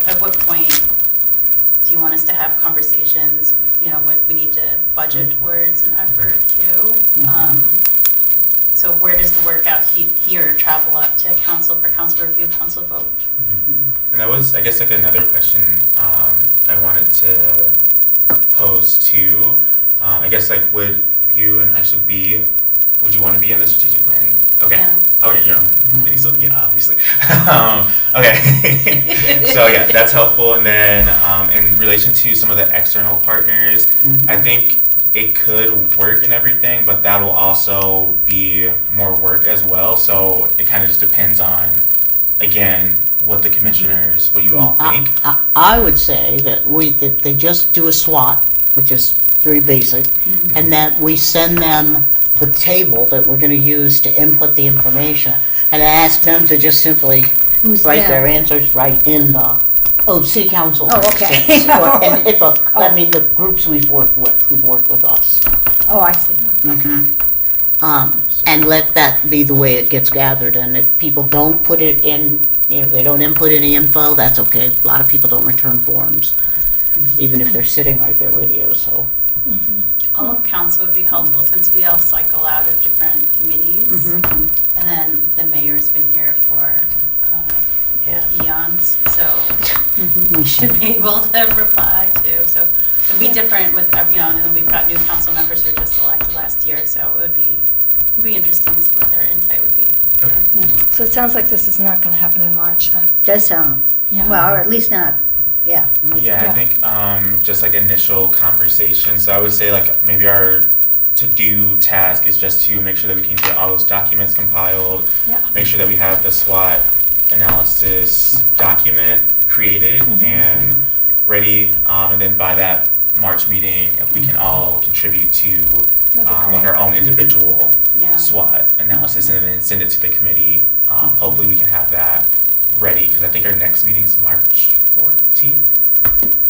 Speaker 3: At what point do you want us to have conversations, when we need to budget towards an effort too? So where does the work out here travel up to council for council review, council vote?
Speaker 12: And that was, I guess, like another question I wanted to pose too. I guess, like, would you and I would you want to be in the strategic planning? Okay.
Speaker 3: Yeah.
Speaker 12: Okay, so yeah, obviously. Okay. So yeah, that's helpful. And then in relation to some of the external partners, I think it could work and everything, but that will also be more work as well. So it kind of just depends on, again, what the commissioners, what you all think.
Speaker 11: I would say that they just do a SWOT, which is very basic, and that we send them the table that we're going to use to input the information, and ask them to just simply write their answers right in the city council.
Speaker 4: Oh, okay.
Speaker 11: And IPA, I mean the groups who've worked with us.
Speaker 4: Oh, I see.
Speaker 11: And let that be the way it gets gathered. And if people don't put it in, they don't input any info, that's okay. A lot of people don't return forms, even if they're sitting right there with you. So.
Speaker 3: All of council would be helpful since we all cycle out of different committees. And then the mayor's been here for eons, so we should be able to reply too. So it'd be different with, and then we've got new council members who were just elected last year, so it would be interesting to see what their insight would be.
Speaker 1: So it sounds like this is not going to happen in March then.
Speaker 4: Does sound, well, or at least not,
Speaker 12: Yeah, I think just like initial conversation. So I would say like maybe our to-do task is just to make sure that we can get all those documents compiled, make sure that we have the SWOT analysis document created and ready, and then by that March meeting, if we can all contribute to like our own individual SWOT analysis and then send it to the committee. Hopefully we can have that ready, because I think our next meeting is March 14th,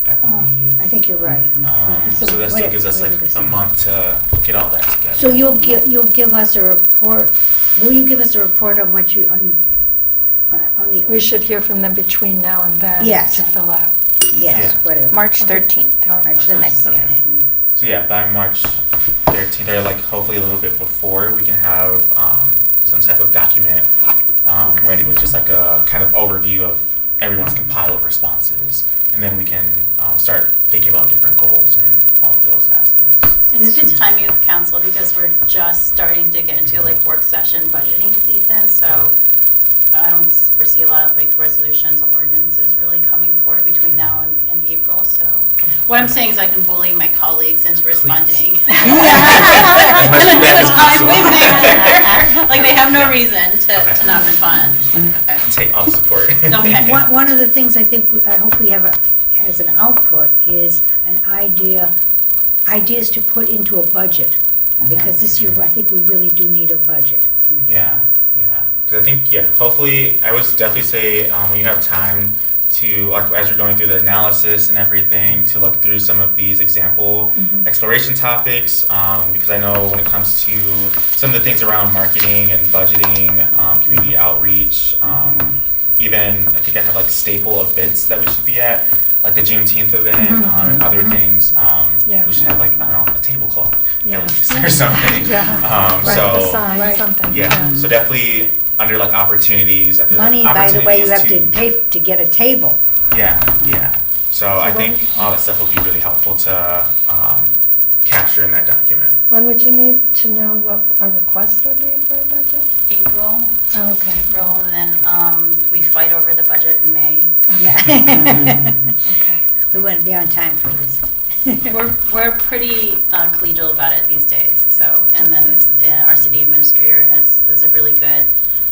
Speaker 12: I believe.
Speaker 4: I think you're right.
Speaker 12: So that still gives us like a month to get all that together.
Speaker 4: So you'll give us a report. Will you give us a report on what you on the?
Speaker 1: We should hear from them between now and then to fill out.
Speaker 4: Yes, whatever.
Speaker 7: March 13th.
Speaker 4: March
Speaker 7: the next
Speaker 4: meeting.
Speaker 7: meeting.
Speaker 12: So yeah, by March 13th, or like hopefully a little bit before, we can have some type of document ready with just like a kind of overview of everyone's compiled responses, and then we can start thinking about different goals and all of those aspects.
Speaker 3: It's a good timing of council because we're just starting to get into like work session budgeting season, so I don't foresee a lot of like resolutions or ordinances really coming forward between now and April. So what I'm saying is I can bully my colleagues into responding. Like they have no reason to not respond.
Speaker 12: Take all support.
Speaker 3: Okay.
Speaker 4: One of the things I hope we have as an output is ideas to put into a budget. Because this year, I think we really do need a budget.
Speaker 12: Yeah, yeah. Because I think, yeah, hopefully, I would definitely say when you have time to, like, as you're going through the analysis and everything, to look through some of these example exploration topics, because I know when it comes to some of the things around marketing and budgeting, community outreach, even I think I have like staple events that we should be at, like the Juneteenth event and other things. We should have like, I don't know, a tablecloth at least or something.
Speaker 1: Right,
Speaker 12: So
Speaker 1: the sign, something.
Speaker 12: yeah, so definitely under like opportunities. I feel like
Speaker 4: Money, by the way, you have to
Speaker 12: opportunities
Speaker 4: pay to get a table.
Speaker 12: Yeah, yeah. So I think all that stuff will be really helpful to capture in that document.
Speaker 1: When would you need to know what a request would be for a budget?
Speaker 3: April.
Speaker 1: Oh, okay.
Speaker 3: April, and then we fight over the budget in May.
Speaker 4: Yeah.
Speaker 1: Okay.
Speaker 4: We wouldn't be on time for this.
Speaker 3: We're pretty collegial about it these days. So, and then it's, our city administrator has a really good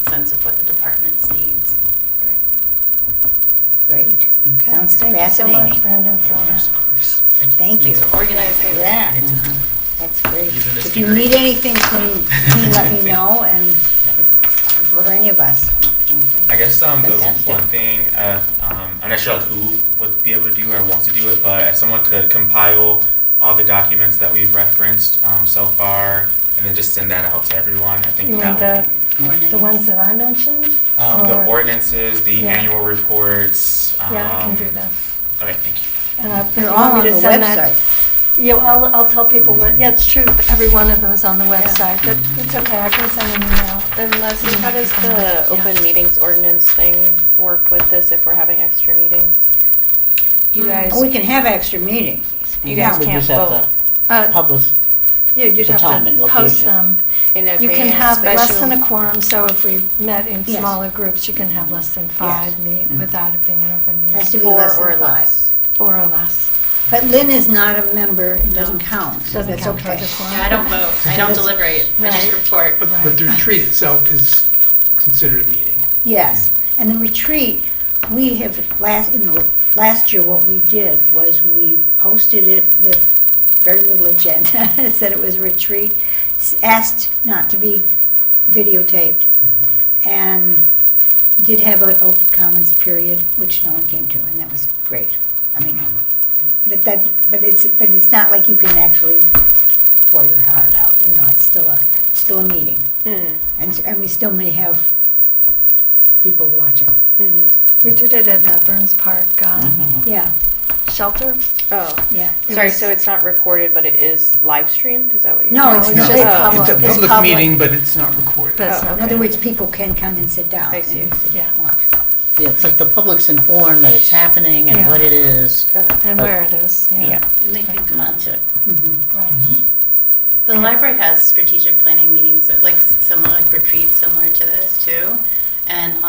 Speaker 3: sense of what the department's needs.
Speaker 4: Great.
Speaker 1: Okay.
Speaker 4: Sounds
Speaker 1: Thank
Speaker 4: fascinating.
Speaker 1: you so much, Brandon, for all that.
Speaker 4: Thank you.
Speaker 3: Thanks for organizing
Speaker 4: Yeah.
Speaker 3: that.
Speaker 4: That's great.
Speaker 12: Using this
Speaker 4: If you
Speaker 12: degree.
Speaker 4: need anything from me, let me know, and for any of us.
Speaker 12: I guess the
Speaker 4: Fantastic.
Speaker 12: one thing, I'm not sure like who would be able to do or wants to do it, but if someone could compile all the documents that we've referenced so far, and then just send that out to everyone, I think
Speaker 1: You
Speaker 12: that
Speaker 1: want
Speaker 12: would be.
Speaker 1: the ones that I mentioned?
Speaker 12: The
Speaker 1: Or-
Speaker 12: ordinances, the
Speaker 1: Yeah.
Speaker 12: annual reports.
Speaker 1: Yeah, I can do that.
Speaker 12: Okay, thank you.
Speaker 1: And if
Speaker 4: They're
Speaker 1: you
Speaker 4: all
Speaker 1: want me
Speaker 4: on
Speaker 1: to
Speaker 4: the
Speaker 1: send that-
Speaker 4: website.
Speaker 1: Yeah, I'll tell people what, yeah, it's true, but every one of them is on the website, but it's okay, I can send an email.
Speaker 7: And Leslie, how does the
Speaker 1: Yeah.
Speaker 7: open meetings ordinance thing work with this if we're having extra meetings? You guys,
Speaker 4: We can have extra meetings.
Speaker 7: you guys
Speaker 11: We
Speaker 7: can't
Speaker 11: just have
Speaker 7: vote
Speaker 11: to publish.
Speaker 1: Yeah, you'd
Speaker 11: The
Speaker 1: have
Speaker 11: time
Speaker 1: to
Speaker 11: and
Speaker 1: post
Speaker 11: location.
Speaker 1: them.
Speaker 7: in advance.
Speaker 1: You can have less
Speaker 7: special-
Speaker 1: than a quorum, so if we met in
Speaker 4: Yes.
Speaker 1: smaller groups, you can have less than five meet without it being an open
Speaker 4: Has
Speaker 1: meeting,
Speaker 4: to be
Speaker 7: Four
Speaker 4: less
Speaker 7: or
Speaker 4: than five.
Speaker 7: less.
Speaker 1: 4 or less.
Speaker 4: But Lynn is not a member, it doesn't count, so
Speaker 1: Doesn't
Speaker 4: that's
Speaker 1: count
Speaker 4: okay.
Speaker 1: towards a quorum.
Speaker 3: Yeah, I don't vote. I don't deliberate. I just
Speaker 1: Right.
Speaker 3: report.
Speaker 2: But the retreat itself is considered a meeting.
Speaker 4: Yes, and the retreat, we have, last year, what we did was we posted it with very little agenda. It said it was a retreat, asked not to be videotaped, and did have an open comments period, which no one came to, and that was great. I mean, but it's not like you can actually pour your heart out, you know, it's still a meeting. And we still may have people watching.
Speaker 1: We did it at the Burns Park
Speaker 4: Yeah,
Speaker 1: shelter.
Speaker 7: Oh,
Speaker 4: yeah.
Speaker 7: sorry, so it's not recorded, but it is live streamed? Is that what you're
Speaker 4: No,
Speaker 7: saying?
Speaker 4: it's
Speaker 1: No,
Speaker 4: just
Speaker 1: it's
Speaker 4: public.
Speaker 2: It's a
Speaker 4: It's
Speaker 2: public
Speaker 4: public.
Speaker 2: meeting, but it's not recorded.
Speaker 1: But it's
Speaker 7: Oh,
Speaker 1: not
Speaker 4: In other words, people can come and sit down.
Speaker 7: I see.
Speaker 4: and
Speaker 1: Yeah.
Speaker 4: watch.
Speaker 11: Yeah, it's like the public's informed that it's happening and
Speaker 1: Yeah.
Speaker 11: what it is.
Speaker 1: And where it is, yeah.
Speaker 11: Yeah.
Speaker 3: And they can come out to it.
Speaker 1: Right.
Speaker 3: The library has strategic planning meetings, like similar, like retreats similar to this too. And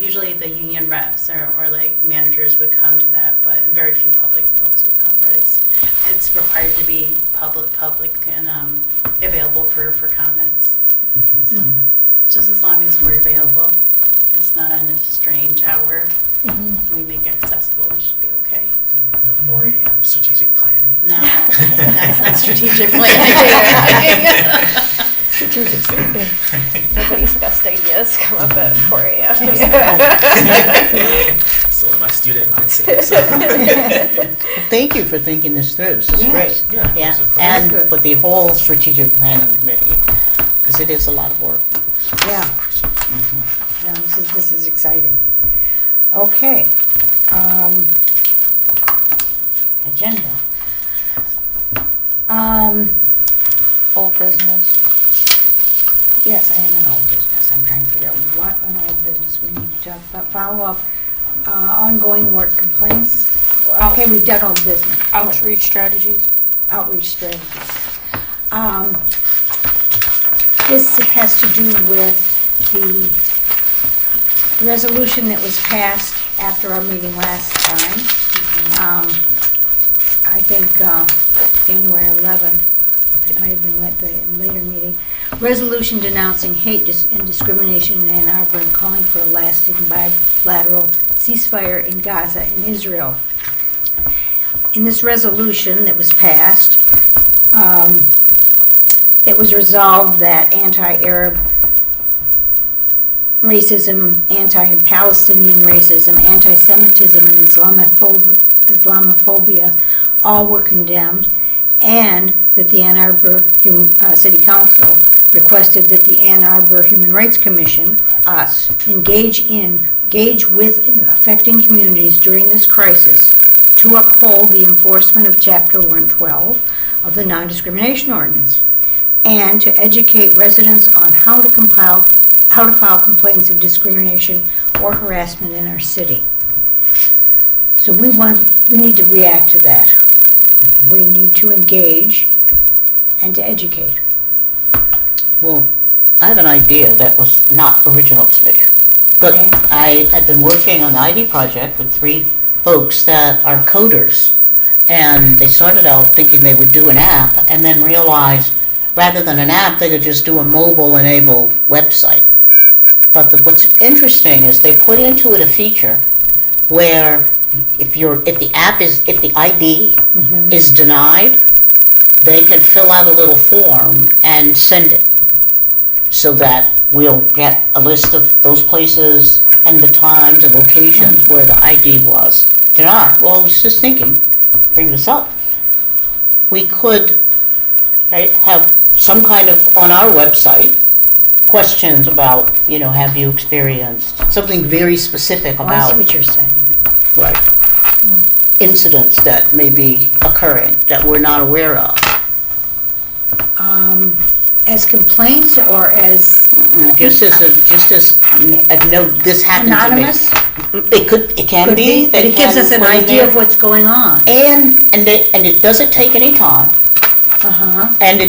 Speaker 3: usually the union reps or like managers would come to that, but very few public folks would come. But it's required to be public and available for comments. So just as long as we're available, it's not on a strange hour. We make it accessible. We should be okay.
Speaker 12: The 4 a.m. strategic planning.
Speaker 3: No, that's not strategic planning.
Speaker 1: Strategic thinking.
Speaker 7: Nobody's best ideas come up at 4 a.m.
Speaker 12: So my student mindset. So.
Speaker 11: Thank you for thinking this through. This is
Speaker 4: Yes.
Speaker 11: great.
Speaker 12: Yeah, of
Speaker 11: Yeah,
Speaker 12: course, of course.
Speaker 11: and
Speaker 4: Good.
Speaker 11: with the whole strategic planning committee, because it is a lot of work.
Speaker 4: Yeah. No, this is exciting. Okay. Agenda.
Speaker 7: Old business.
Speaker 4: Yes, I am an old business. I'm trying to figure out what an old business we need to talk about. Follow up, ongoing work complaints. Okay, we've done old business.
Speaker 7: Outreach strategies.
Speaker 4: Outreach strategies. This has to do with the resolution that was passed after our meeting last time. I think January 11th, it might have been the later meeting. Resolution denouncing hate and discrimination in Ann Arbor and calling for a lasting bilateral ceasefire in Gaza and Israel. in this resolution that was passed, it was resolved that anti-Arab racism, anti-Palestinian racism, anti-Semitism, and Islamophobia all were condemned, and that the Ann Arbor City Council requested that the Ann Arbor Human Rights Commission, us, engage with affecting communities during this crisis to uphold the enforcement of Chapter 112 of the Non-Discrimination Ordinance, and to educate residents on how to file complaints of discrimination or harassment in our city. So we need to react to that. We need to engage and to educate.
Speaker 11: Well, I have an idea that was not original to me. But
Speaker 4: Okay.
Speaker 11: I had been working on the ID project with 3 folks that are coders. And they started out thinking they would do an app and then realized rather than an app, they could just do a mobile-enabled website. But what's interesting is they put into it a feature where if the ID is denied, they can fill out a little form and send it, so that we'll get a list of those places and the times and locations where the ID was denied. Well, I was just thinking, bring this up. We could, right, have some kind of, on our website, questions about, have you experienced something very specific
Speaker 4: I
Speaker 11: about
Speaker 4: see what you're saying.
Speaker 11: right, incidents that may be occurring that we're not aware of.
Speaker 4: As complaints or as
Speaker 11: Just as a note, this happened to me.
Speaker 4: anonymous?
Speaker 11: It can be.
Speaker 4: But it gives us an idea of what's going on.
Speaker 11: And it doesn't take any time.
Speaker 4: Uh-huh.
Speaker 11: And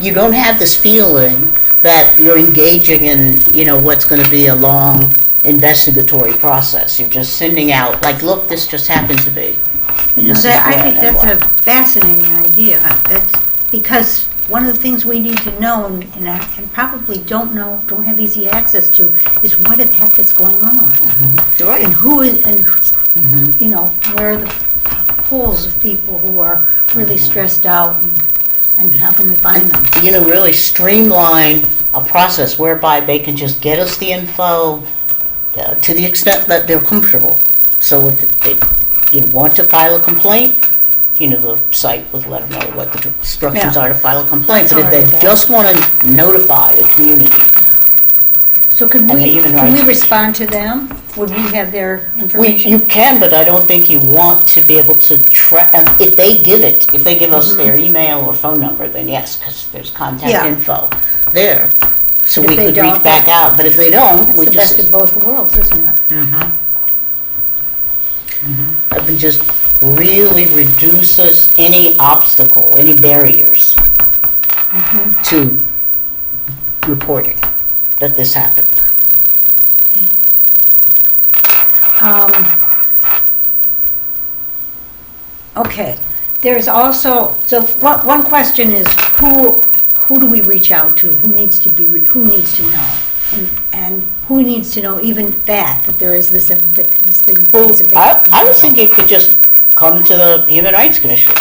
Speaker 11: you don't have this feeling that you're engaging in, what's going to be a long investigatory process. You're just sending out, like, look, this just happened to me. And this is
Speaker 4: I
Speaker 11: when
Speaker 4: think
Speaker 11: and
Speaker 4: that's
Speaker 11: what.
Speaker 4: a fascinating idea. That's because one of the things we need to know and probably don't have easy access to, is what the heck is going on.
Speaker 11: You're right.
Speaker 4: And who is, and where are the pools of people who are really stressed out, and how can we find them?
Speaker 11: Really streamline a process whereby they can just get us the info to the extent that they're comfortable. So if they want to file a complaint, the site would let them know what the instructions are to file a complaint. But if they just want to notify the community.
Speaker 4: So can
Speaker 11: And the
Speaker 4: we
Speaker 11: Human Rights
Speaker 4: respond to them? Would we have their information?
Speaker 11: You can, but I don't think you want to be able to track, if they give us their email or phone number, then yes, because there's contact info there. So
Speaker 4: But
Speaker 11: we
Speaker 4: if they
Speaker 11: could reach
Speaker 4: don't,
Speaker 11: back out, but if they don't,
Speaker 4: It's
Speaker 11: we
Speaker 4: the
Speaker 11: just.
Speaker 4: best of both worlds, isn't it?
Speaker 11: It just really reduces any obstacle, any barriers to reporting that this happened.
Speaker 4: Okay, there's also, so one question is, who do we reach out to? Who needs to know? And who needs to know even that there is this thing?
Speaker 11: Well, I was thinking it could just come to the Human Rights Commission.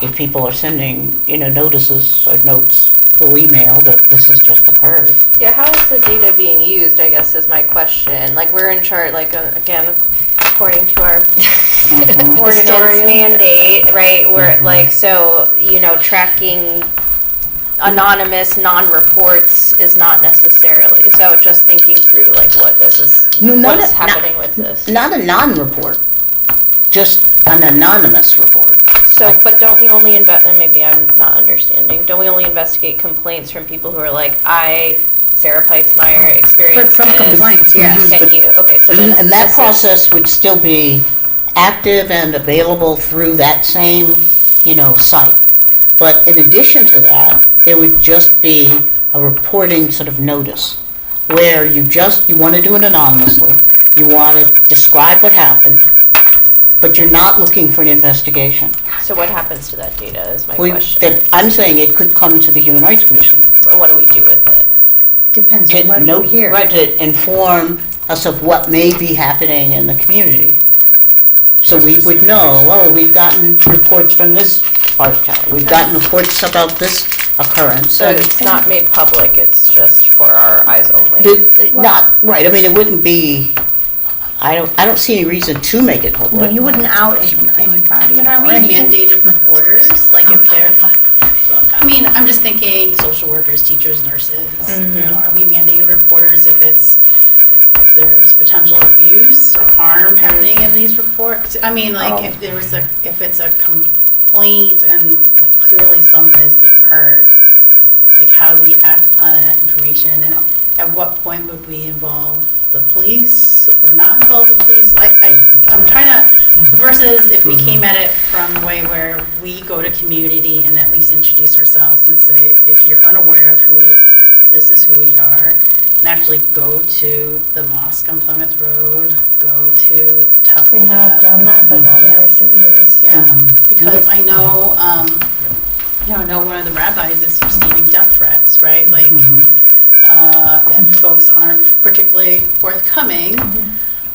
Speaker 11: If people are sending, notices or notes, full email that this has just occurred.
Speaker 7: Yeah, how is the data being used, I guess, is my question. Like, we're in charge, again, according to our ordinance mandate, right? We're tracking anonymous non-reports is not necessarily, so just thinking through, what this is, what's happening with this.
Speaker 11: Not a non-report, just an anonymous report.
Speaker 7: So, but don't we only maybe I'm not understanding, don't we only investigate complaints from people who are like, Sarah Peitzmeyer experienced
Speaker 4: From
Speaker 7: this.
Speaker 4: complaints, yes.
Speaker 7: Can you, okay, so then.
Speaker 11: And that process would still be active and available through that same, site. But in addition to that, there would just be a reporting sort of notice where you want to do it anonymously, you want to describe what happened, but you're not looking for an investigation.
Speaker 7: So what happens to that data is my question.
Speaker 11: I'm saying it could come to the Human Rights Commission.
Speaker 7: What do we do with it?
Speaker 4: Depends on what we hear.
Speaker 11: Right, to inform us of what may be happening in the community. So we would know, oh, we've gotten reports from this part of town, we've gotten reports about this occurrence.
Speaker 7: So it's not made public, it's just for our eyes only.
Speaker 11: Not, right, I mean, it wouldn't be, I don't see any reason to make it
Speaker 4: Well,
Speaker 11: public.
Speaker 4: you wouldn't out anybody.
Speaker 3: But are we
Speaker 4: or anything.
Speaker 3: mandated reporters? Like if they're, I mean, I'm just thinking social workers, teachers, nurses. You know, are we mandated reporters if there's potential abuse or harm happening in these reports? I mean, like if it's a complaint and like clearly someone is being hurt, like how do we act on that information? And at what point would we involve the police or not involve the police? I'm trying to, versus if we came at it from a way where we go to community and at least introduce ourselves and say, if you're unaware of who we are, this is who we are, and actually go to the mosque on Plymouth Road, go to Temple.
Speaker 1: We have done that, but not in recent years.
Speaker 3: Yeah, because I know, I know one of the rabbis is receiving death threats, right? Like, and folks aren't particularly forthcoming.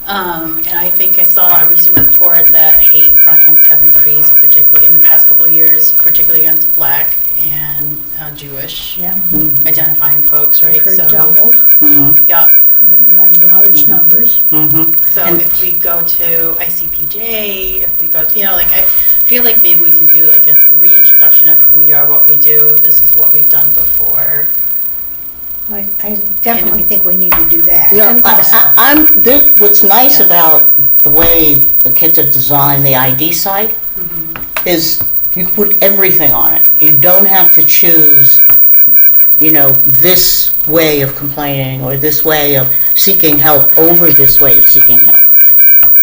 Speaker 3: And I think I saw a recent report that hate crimes have increased, particularly in the past couple of years, particularly against Black and Jewish identifying folks, right?
Speaker 4: I've heard doubled,
Speaker 3: Yeah.
Speaker 4: in large numbers.
Speaker 3: So if we go to ICPJ, if we go to, I feel like maybe we can do like a reintroduction of who we are, what we do, this is what we've done before.
Speaker 4: I definitely think we need to do that.
Speaker 11: Yeah, what's nice about the way the kids have designed the ID site is you can put everything on it. You don't have to choose, this way of complaining or this way of seeking help over this way of seeking help.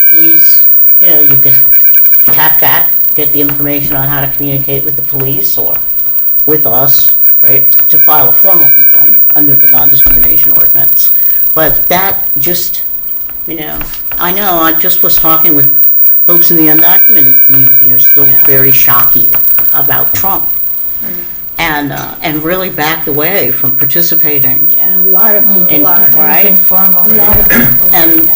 Speaker 11: Police, you can tap that, get the information on how to communicate with the police or with us, right, to file a formal complaint under the non-discrimination ordinance. But that just, I know, I just was talking with folks in the undocumented community who are still very shocky about Trump. And really backed away from participating.
Speaker 4: A lot of people are.
Speaker 11: Right?
Speaker 1: Informal.
Speaker 11: And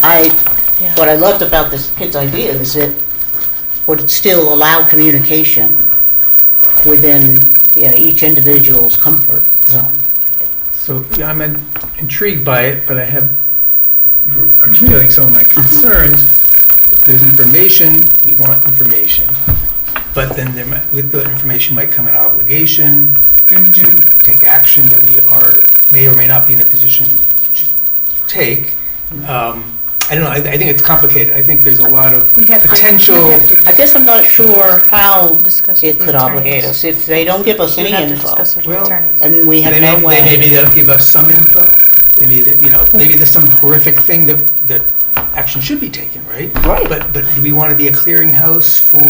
Speaker 11: what I loved about this kid's idea is it would still allow communication within each individual's comfort zone.
Speaker 2: So I'm intrigued by it, but you're articulating some of my concerns. If there's information, we want information. But then with the information might come an obligation to take action that we may or may not be in a position to take. I don't know, I think it's complicated. I think there's a lot of potential.
Speaker 11: I guess I'm not sure how it could obligate us if they don't give us any info. And we have no way.
Speaker 2: Maybe they'll give us some info. Maybe there's some horrific thing that action should be taken, right?
Speaker 11: Right.
Speaker 2: But do we want to be a clearinghouse for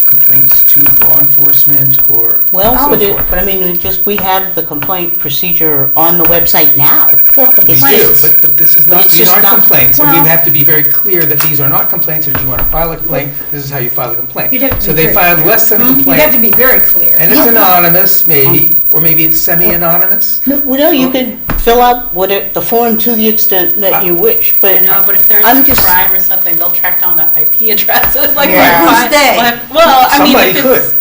Speaker 2: complaints to law enforcement or
Speaker 11: but I mean, we have the complaint procedure on the website now for complaints.
Speaker 2: We do, but this is not, these aren't complaints, and we have to be very clear that these are not complaints, and if you want to file a complaint, this is how you file a complaint. So they filed less than a complaint.
Speaker 4: You have to be very clear.
Speaker 2: And it's anonymous, maybe, or maybe it's semi-anonymous.
Speaker 11: No, you can fill out the form to the extent that you wish, but
Speaker 3: But if there's a crime or something, they'll track down the IP addresses. Like,
Speaker 2: Somebody could.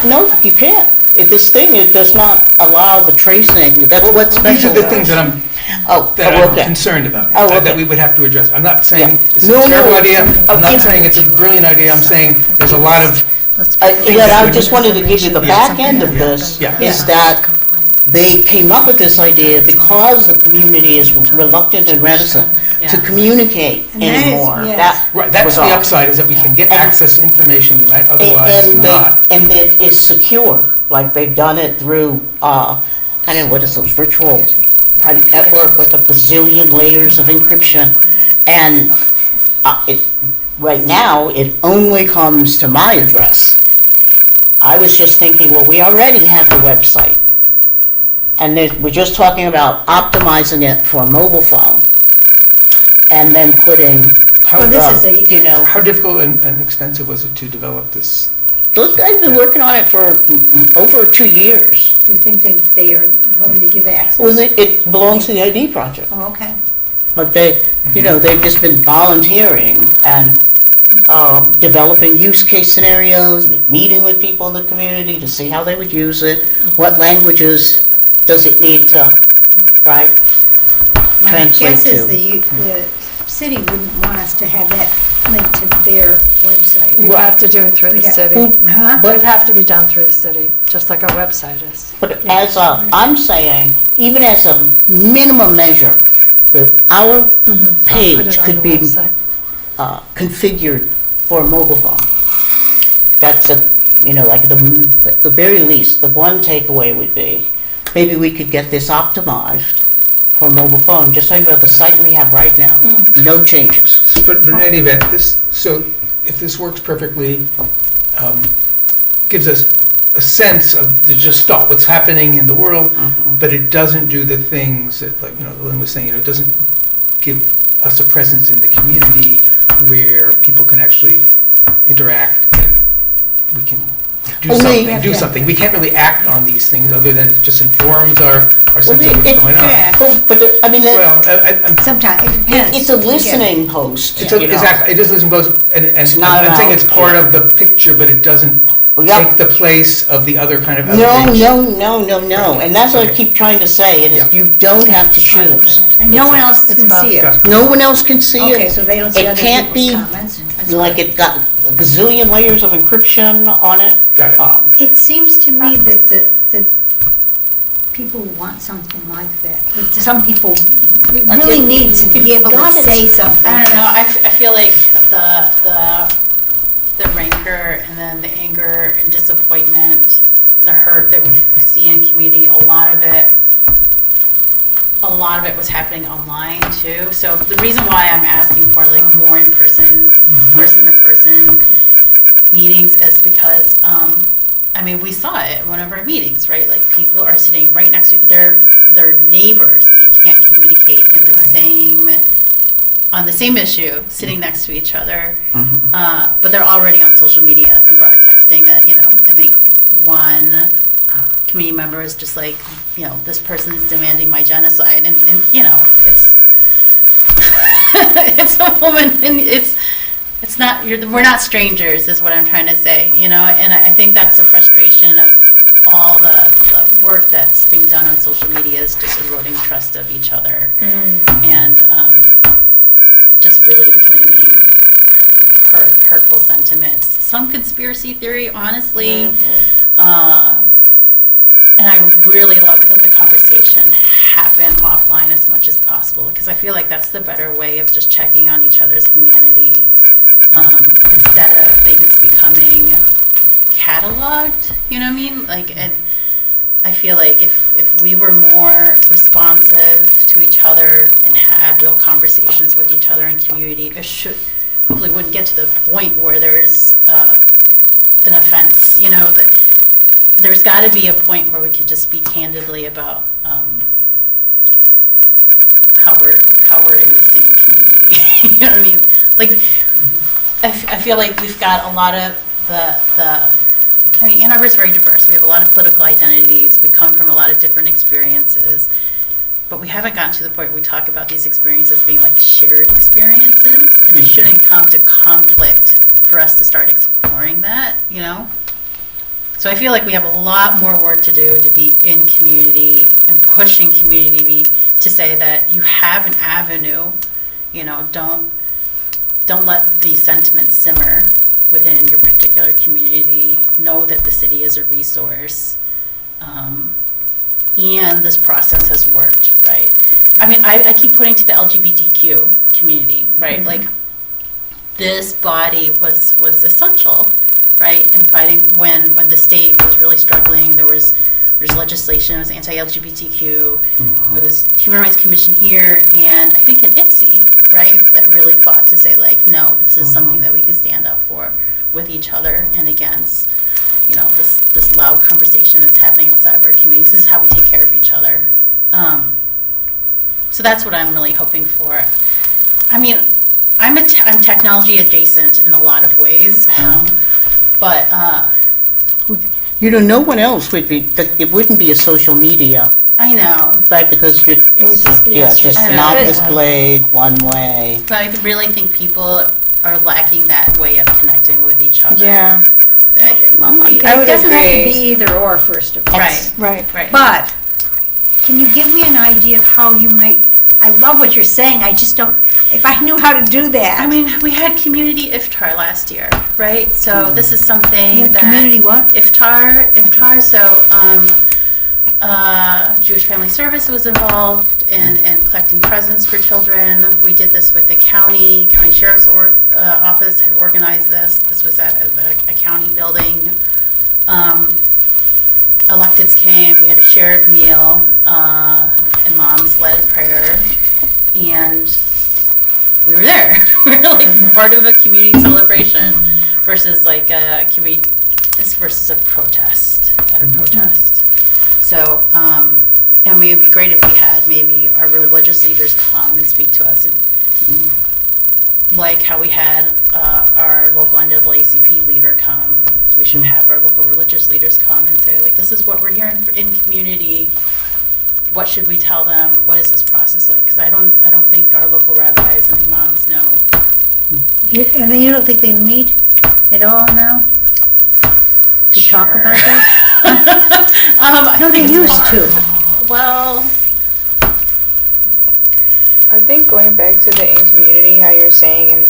Speaker 11: No, you can't. If this thing, it does not allow the tracing. That's what's special.
Speaker 2: These are the things that I'm concerned about, that we would have to address. I'm not saying it's a terrible idea. I'm not saying it's a brilliant idea. I'm saying there's a lot of.
Speaker 11: I just wanted to give you the back end of this. Is that they came up with this idea because the community is reluctant and reticent to communicate anymore.
Speaker 2: Right, that's the upside, is that we can get access to information we might otherwise not.
Speaker 11: And it is secure, like they've done it through, what is those, virtual private network with a bazillion layers of encryption. And right now, it only comes to my address. I was just thinking, well, we already have the website. And we're just talking about optimizing it for a mobile phone. And then putting,
Speaker 2: how difficult and expensive was it to develop this?
Speaker 11: Those guys have been working on it for over 2 years.
Speaker 4: Do you think they are willing to give access?
Speaker 11: Well, it belongs to the ID project.
Speaker 4: Oh, okay.
Speaker 11: But they've just been volunteering, and developing use case scenarios, meeting with people in the community to see how they would use it, what languages does it need to, right,
Speaker 4: My
Speaker 11: translate
Speaker 4: guess is
Speaker 11: to.
Speaker 4: the city wouldn't want us to have that linked to their website.
Speaker 1: We'd have to do it through the
Speaker 4: We'd have-
Speaker 1: city.
Speaker 4: Huh?
Speaker 1: It would have to be done through the city, just like our website is.
Speaker 11: But as a, I'm saying, even as a minimum measure, that our
Speaker 1: Put
Speaker 11: page
Speaker 1: it on
Speaker 11: could
Speaker 1: the
Speaker 11: be
Speaker 1: website.
Speaker 11: configured for a mobile phone. That's a, like the very least, the one takeaway would be, maybe we could get this optimized for a mobile phone, just talking about the site we have right now, no changes.
Speaker 2: But in any event, so if this works perfectly, gives us a sense of just thought, what's happening in the world, but it doesn't do the things that, like, Lynn was saying, it doesn't give us a presence in the community where people can actually interact and we can do something. We can't really act on these things other than it just informs our sense of what's going on.
Speaker 11: But, I mean,
Speaker 2: Well, I'm
Speaker 4: Sometimes, it depends.
Speaker 11: it's a listening post.
Speaker 2: exactly. It just listen both, and
Speaker 11: not
Speaker 2: I'm saying
Speaker 11: about-
Speaker 2: it's part of the picture, but it doesn't
Speaker 11: Yep.
Speaker 2: take the place of the other kind of
Speaker 11: No,
Speaker 2: outreach.
Speaker 11: no. And that's what I
Speaker 2: Okay.
Speaker 11: keep trying to say, it is
Speaker 2: Yeah.
Speaker 11: you don't have to choose.
Speaker 4: And no one else
Speaker 1: It's
Speaker 4: can
Speaker 1: about-
Speaker 4: see it.
Speaker 2: Got
Speaker 11: No one else can see
Speaker 4: Okay,
Speaker 11: it.
Speaker 4: so they don't see
Speaker 11: It
Speaker 4: other
Speaker 11: can't be
Speaker 4: people's comments. That's
Speaker 11: like
Speaker 4: good.
Speaker 11: it got a gazillion layers of encryption on it.
Speaker 2: Got it.
Speaker 4: It seems to me that people want something like that. That some people really need to be able to say something.
Speaker 3: I don't know, I feel like the rancor and then the anger and disappointment, the hurt that we see in community, a lot of it was happening online too. So the reason why I'm asking for like more in-person, person-to-person meetings is because, we saw it at one of our meetings, right? Like people are sitting right next to their neighbors and they can't communicate in the on the same issue, sitting next to each other, but they're already on social media and broadcasting that, I think one community member is just like, this person is demanding my genocide, and it's it's a woman, and it's not, we're not strangers, is what I'm trying to say, and I think that's the frustration of all the work that's being done on social media is just eroding trust of each other, and just really inflaming hurtful sentiments. Some conspiracy theory, honestly. And I really love that the conversation happened offline as much as possible, because I feel like that's the better way of just checking on each other's humanity, instead of things becoming cataloged, you know what I mean? Like, I feel like if we were more responsive to each other and had real conversations with each other in community, it hopefully wouldn't get to the point where there's an offense, that there's got to be a point where we could just speak candidly about how we're in the same community. You know what I mean? Like, I feel like we've got a lot of Ann Arbor is very diverse. We have a lot of political identities. We come from a lot of different experiences. But we haven't gotten to the point where we talk about these experiences being like shared experiences. And it shouldn't come to conflict for us to start exploring that, So I feel like we have a lot more work to do to be in community and pushing community to say that you have an avenue, don't let these sentiments simmer within your particular community. Know that the city is a resource, and this process has worked, right? I keep pointing to the LGBTQ community, right? Like, this body was essential, right, in fighting when the state was really struggling. There's legislation, it was anti-LGBTQ, it was Human Rights Commission here, and I think an IPSI, right, that really fought to say, like, no, this is something that we can stand up for with each other and against, this loud conversation that's happening outside of our communities. This is how we take care of each other. So that's what I'm really hoping for. I'm technology adjacent in a lot of ways, but
Speaker 11: No one else would be, it wouldn't be a social media,
Speaker 3: I know.
Speaker 11: right, because
Speaker 1: It would just be
Speaker 11: just
Speaker 3: I
Speaker 11: not
Speaker 3: know.
Speaker 11: displayed one way.
Speaker 3: But I really think people are lacking that way of connecting with each other.
Speaker 8: Yeah.
Speaker 3: We-
Speaker 8: I would
Speaker 4: It doesn't have to
Speaker 8: agree.
Speaker 4: be either or, first of all.
Speaker 3: Right,
Speaker 1: Right.
Speaker 4: But, can you give me an idea of how you might, I love what you're saying, I just don't, if I knew how to do that.
Speaker 3: I mean, we had community iftar last year, right? So this is something
Speaker 4: Yeah,
Speaker 3: that.
Speaker 4: community what?
Speaker 3: Iftar, so Jewish Family Service was involved in collecting presents for children. We did this with the county sheriff's office had organized this. This was at a county building. Electeds came, we had a shared meal, and moms led a prayer, and we were there. We were like part of a community celebration versus like versus a protest, at a protest. So, and maybe it'd be great if we had maybe our religious leaders come and speak to us, and like how we had our local NAACP leader come. We should have our local religious leaders come and say, like, this is what we're hearing in community. What should we tell them? What is this process like? Because I don't think our local rabbis and imams know.
Speaker 4: And then you don't think they meet at all now? To talk about this? No, they used to.
Speaker 3: Well,
Speaker 8: I think going back to the in community, how you're saying, and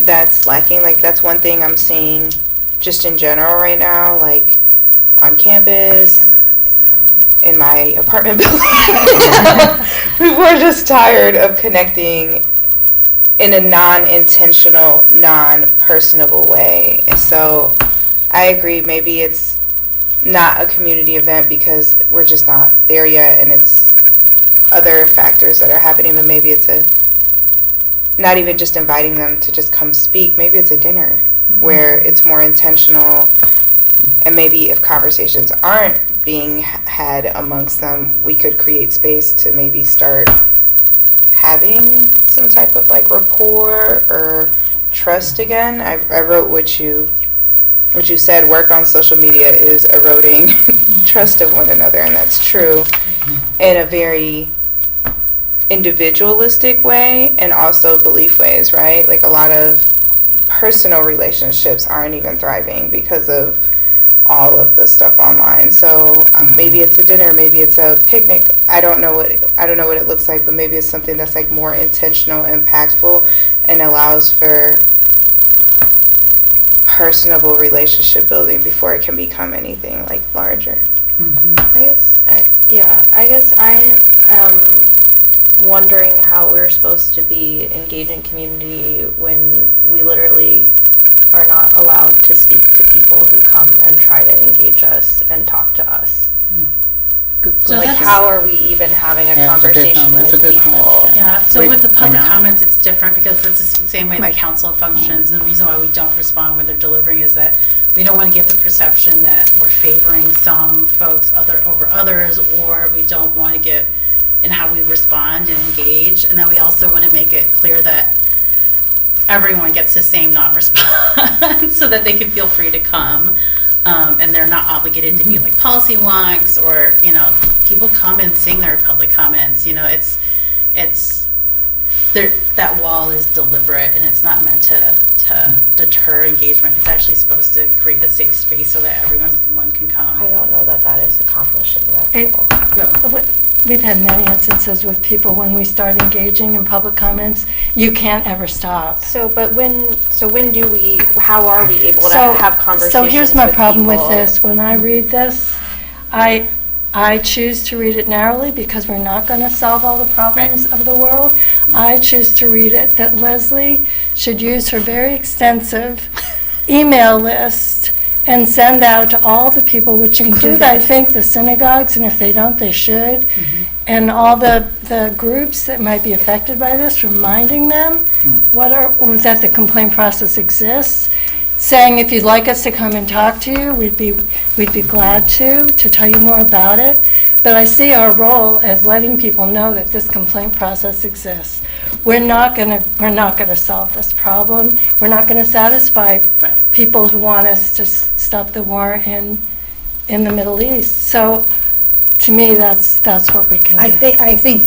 Speaker 8: that's lacking, like that's one thing I'm seeing just in general right now, like on campus, in my apartment building. People are just tired of connecting in a non-intentional, non-personable way. So I agree, maybe it's not a community event because we're just not there yet, and it's other factors that are happening, but maybe it's not even just inviting them to just come speak, maybe it's a dinner where it's more intentional, and maybe if conversations aren't being had amongst them, we could create space to maybe start having some type of like rapport or trust again. I wrote what you said, work on social media is eroding trust of one another, and that's true in a very individualistic way and also belief ways, right? Like a lot of personal relationships aren't even thriving because of all of the stuff online. So maybe it's a dinner, maybe it's a picnic. I don't know what it looks like, but maybe it's something that's like more intentional, impactful, and allows for personable relationship building before it can become anything like larger.
Speaker 7: I guess I am wondering how we're supposed to be engaging community when we literally are not allowed to speak to people who come and try to engage us and talk to us.
Speaker 3: So
Speaker 7: Like,
Speaker 3: that's-
Speaker 7: how are we even having a
Speaker 11: Yeah, it's a good
Speaker 7: conversation
Speaker 11: one. It's
Speaker 7: with
Speaker 11: a good
Speaker 7: people?
Speaker 11: question.
Speaker 3: Yeah, so
Speaker 11: Wait,
Speaker 3: with the
Speaker 11: we're
Speaker 3: public
Speaker 11: not?
Speaker 3: comments, it's different because it's the same way the
Speaker 4: Right.
Speaker 3: council functions. And the reason why we don't respond when they're delivering is that we don't want to give the perception that we're favoring some folks over others, or we don't want to get in how we respond and engage. And then we also want to make it clear that everyone gets the same non-response so that they can feel free to come. And they're not obligated to be like policy wonks, or, people come and sing their public comments. That wall is deliberate, and it's not meant to deter engagement. It's actually supposed to create a safe space so that everyone can come.
Speaker 7: I don't know that is accomplishing that
Speaker 1: It-
Speaker 7: goal.
Speaker 1: We've had many instances with people when we start engaging in public comments, you can't ever stop.
Speaker 7: So when do we, how are we able to
Speaker 1: So-
Speaker 7: have conversations
Speaker 1: So here's my
Speaker 7: with
Speaker 1: problem with
Speaker 7: people?
Speaker 1: this. When I read this, I choose to read it narrowly because we're not going to solve all the problems of the world. I choose to read it that Leslie should use her very extensive email list and send out to all the people, which include, I think, the synagogues, and if they don't, they should, and all the groups that might be affected by this, reminding them that the complaint process exists, saying if you'd like us to come and talk to you, we'd be glad to tell you more about it. But I see our role as letting people know that this complaint process exists. We're not gonna solve this problem. We're not gonna satisfy
Speaker 3: Right.
Speaker 1: people who want us to stop the war in the Middle East. So, to me, that's what we can do.
Speaker 4: I think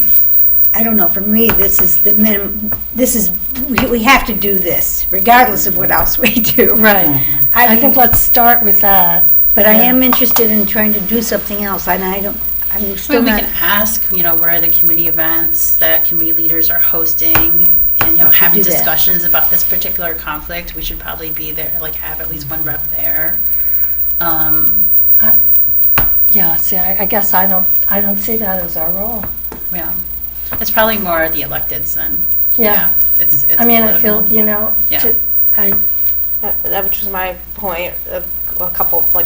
Speaker 4: I don't know, for me, this is the minimum, we have to do this, regardless of what else we do.
Speaker 1: Right. I
Speaker 4: mean,
Speaker 1: think let's start with that.
Speaker 4: But I
Speaker 1: Yeah.
Speaker 4: am interested in trying to do something else, and I'm still
Speaker 3: We
Speaker 4: not.
Speaker 3: can ask, what are the community events that community leaders are hosting, and, having
Speaker 4: do that.
Speaker 3: discussions about this particular conflict. We should probably be there, have at least one rep there.
Speaker 1: Yeah, see, I guess I don't see that as our role.
Speaker 3: Yeah, it's probably more the electeds then.
Speaker 1: Yeah.
Speaker 3: It's
Speaker 1: I mean, I feel,
Speaker 3: political. Yeah.
Speaker 7: That which was my point a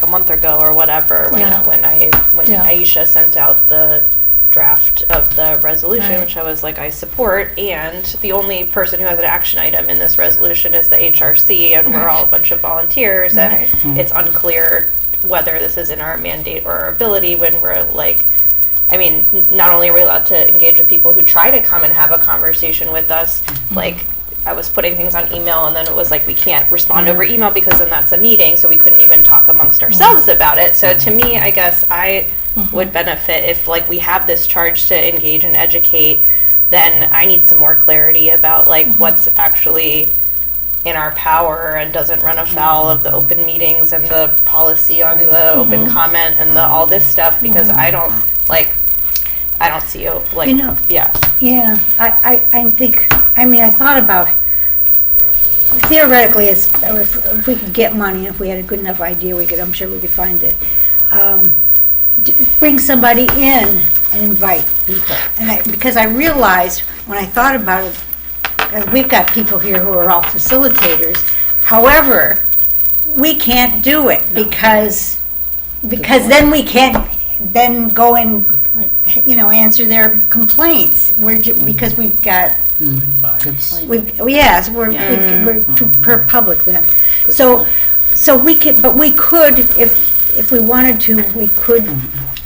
Speaker 7: month ago or whatever, when
Speaker 1: Yeah.
Speaker 7: when
Speaker 1: Yeah.
Speaker 7: Aisha sent out the draft of the resolution,
Speaker 1: Right.
Speaker 7: which I was like, I support, and the only person who has an action item in this resolution is the HRC, and we're all a bunch of volunteers, and
Speaker 1: Right.
Speaker 7: it's unclear whether this is in our mandate or our ability when we're like, I mean, not only are we allowed to engage with people who try to come and have a conversation with us, like, I was putting things on email and then it was like, we can't respond over email because then that's a meeting, so we couldn't even talk amongst ourselves about it. So to me, I guess I would benefit if we have this charge to engage and educate, then I need some more clarity about what's actually in our power and doesn't run afoul of the open meetings and the policy on the open comment and all this stuff, because I don't see yeah.
Speaker 4: Yeah, I think, I thought about, theoretically, if we could get money, if we had a good enough idea, I'm sure we could find it. Bring somebody in and invite people. Because I realized, when I thought about it, we've got people here who are all facilitators. However, we can't do it because then we can't then go and, answer their complaints. Because we've got, we're per public then. So we could, but we could, if we wanted to, we could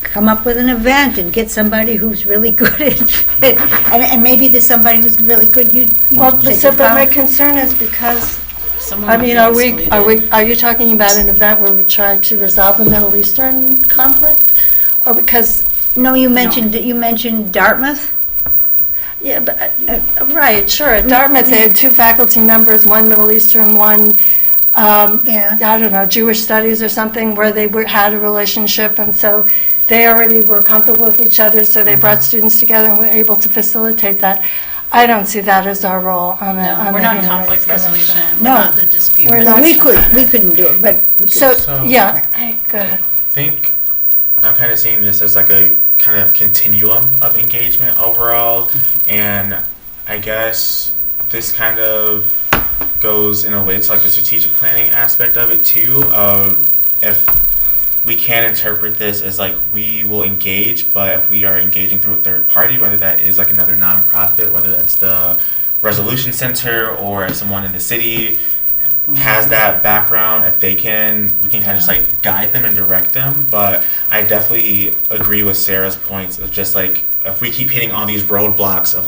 Speaker 4: come up with an event and get somebody who's really good at it. And maybe there's somebody who's really good.
Speaker 1: Well, but my concern is because,
Speaker 3: Someone
Speaker 1: I
Speaker 3: would
Speaker 1: mean,
Speaker 3: be excluded.
Speaker 1: are you talking about an event where we try to resolve the Middle Eastern conflict? Or because,
Speaker 4: No, you mentioned Dartmouth?
Speaker 1: yeah, but, right, sure, at Dartmouth, they had two faculty members, one Middle Eastern, one,
Speaker 4: Yeah.
Speaker 1: I don't know, Jewish studies or something, where they had a relationship, and so they already were comfortable with each other, so they brought students together and were able to facilitate that. I don't see that as our role on the.
Speaker 3: No,
Speaker 1: on
Speaker 3: we're
Speaker 1: the
Speaker 3: not
Speaker 1: Human
Speaker 3: conflict
Speaker 1: Rights
Speaker 3: resolution.
Speaker 1: Commission.
Speaker 3: We're
Speaker 4: No.
Speaker 3: not the dispute
Speaker 1: We're not-
Speaker 3: resolution.
Speaker 4: We couldn't do it, but we could.
Speaker 1: So, yeah, go ahead.
Speaker 12: I think I'm kind of seeing this as a kind of continuum of engagement overall, and I guess this kind of goes in a way to the strategic planning aspect of it too. If we can interpret this as we will engage, but if we are engaging through a third party, whether that is another nonprofit, whether that's the Resolution Center, or if someone in the city has that background, if we can kind of just guide them and direct them. But I definitely agree with Sarah's points of just if we keep hitting all these roadblocks of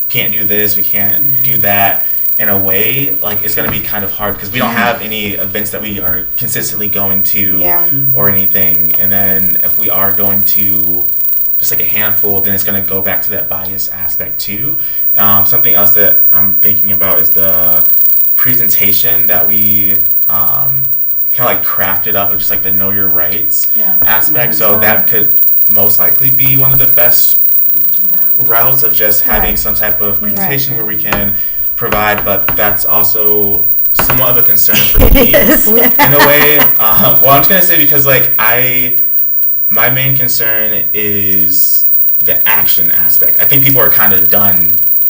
Speaker 12: can't do this, we can't do that, in a way, it's going to be kind of hard because we don't have any events that we are consistently going to or anything. And then if we are going to just a handful, then it's going to go back to that bias aspect too. Something else that I'm thinking about is the presentation that we kind of crafted up of just the know your rights aspect. So that could most likely be one of the best routes of just having some type of presentation where we can provide, but that's also somewhat of a concern for me in a way. Well, I'm just gonna say because my main concern is the action aspect. I think people are kind of done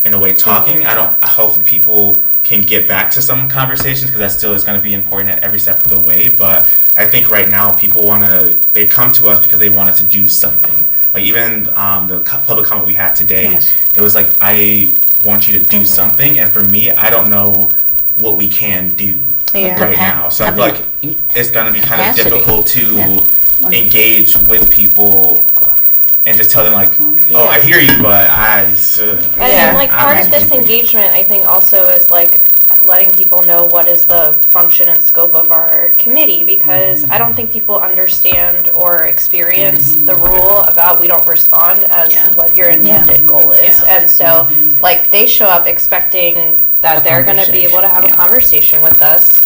Speaker 12: in a way talking. I hope people can get back to some conversations because that still is going to be important at every step of the way. But I think right now people they come to us because they want us to do something. Even the public comment we had today, it was I want you to do something, and for me, I don't know what we can do right now. So I feel it's going to be kind of difficult to engage with people and just tell them oh, I hear you, but
Speaker 7: And part of this engagement, I think, also is letting people know what is the function and scope of our committee, because I don't think people understand or experience the rule about we don't respond as what your intended goal is. And so, like, they show up expecting that they're going to be able to have a conversation with us,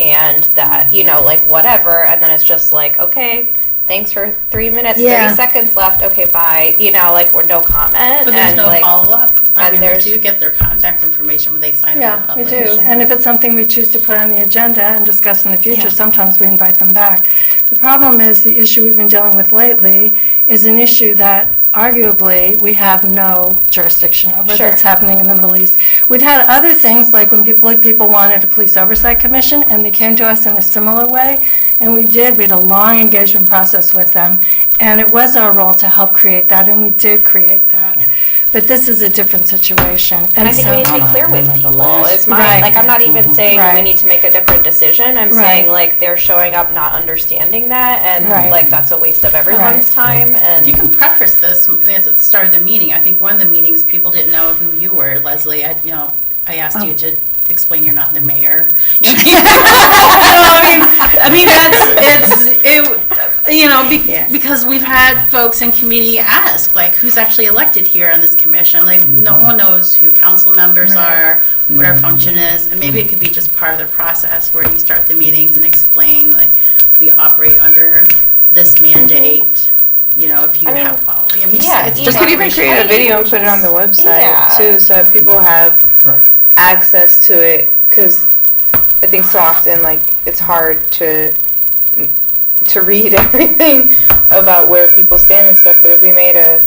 Speaker 7: and that, you know, like, whatever, and then it's just like, okay, thanks for 3 minutes, 30 seconds left, okay, bye, you know, like, we're no comment.
Speaker 3: But there's
Speaker 7: and
Speaker 3: no
Speaker 7: like,
Speaker 3: follow-up. I
Speaker 7: and
Speaker 3: mean, we
Speaker 7: there's-
Speaker 3: do get their contact information when they sign up
Speaker 1: Yeah,
Speaker 3: for
Speaker 1: we
Speaker 3: publication.
Speaker 1: do. And if it's something we choose to put on the agenda and discuss in the future, sometimes we invite them back. The problem is the issue we've been dealing with lately is an issue that arguably we have no jurisdiction over
Speaker 7: Sure.
Speaker 1: that's happening in the Middle East. We've had other things, like when people wanted a police oversight commission, and they came to us in a similar way, and we had a long engagement process with them, and it was our role to help create that, and we did create that. But this is a different situation.
Speaker 7: And I think we
Speaker 1: so-
Speaker 7: need to be clear with people. It's my,
Speaker 1: Right.
Speaker 7: like, I'm not even saying we
Speaker 1: Right.
Speaker 7: need to make a different decision. I'm
Speaker 1: Right.
Speaker 7: saying, like, they're showing up not understanding that, and,
Speaker 1: Right.
Speaker 7: like, that's a waste of everyone's time, and.
Speaker 3: You can preface this at the start of the meeting. I think one of the meetings, people didn't know who you were, Leslie. I asked you to explain you're not the mayor. Because we've had folks in community ask, like, who's actually elected here on this commission? Like, no one knows who council members are, what our function is, and maybe it could be just part of the process where you start the meetings and explain, like, we operate under this mandate. You know, if you have followed. It's
Speaker 8: Just could even create a video and put it on the website
Speaker 7: Yeah.
Speaker 8: too, so that people have access to it. Because I think so often, like, it's hard to read everything about where people stand and stuff. But if we made a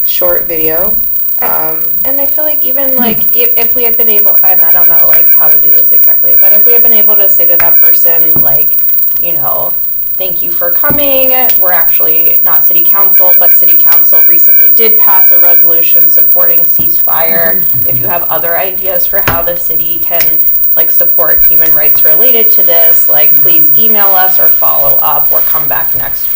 Speaker 8: short video,
Speaker 7: And I feel like even like if we had been able, and I don't know like how to do this exactly, but if we had been able to say to that person, like, you know, thank you for coming, we're actually not city council, but city council recently did pass a resolution supporting ceasefire. If you have other ideas for how the city can like support human rights related to this, like, please email us or follow up or come back next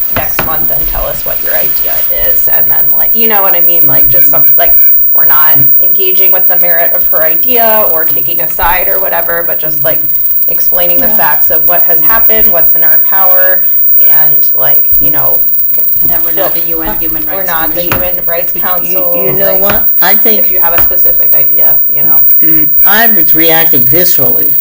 Speaker 7: month and tell us what your idea is. And then, like, you know what I mean, like, just some, like, we're not engaging with the merit of her idea or taking a side or whatever, but just like explaining the facts of what has happened, what's in our power, and, like, you know,
Speaker 3: And that we're not the UN Human Rights
Speaker 7: we're not the
Speaker 3: Commission.
Speaker 7: Human Rights Council.
Speaker 11: You know
Speaker 7: like,
Speaker 11: what? I
Speaker 7: if
Speaker 11: think
Speaker 7: you have a specific idea, you know.
Speaker 11: I was reacting viscerally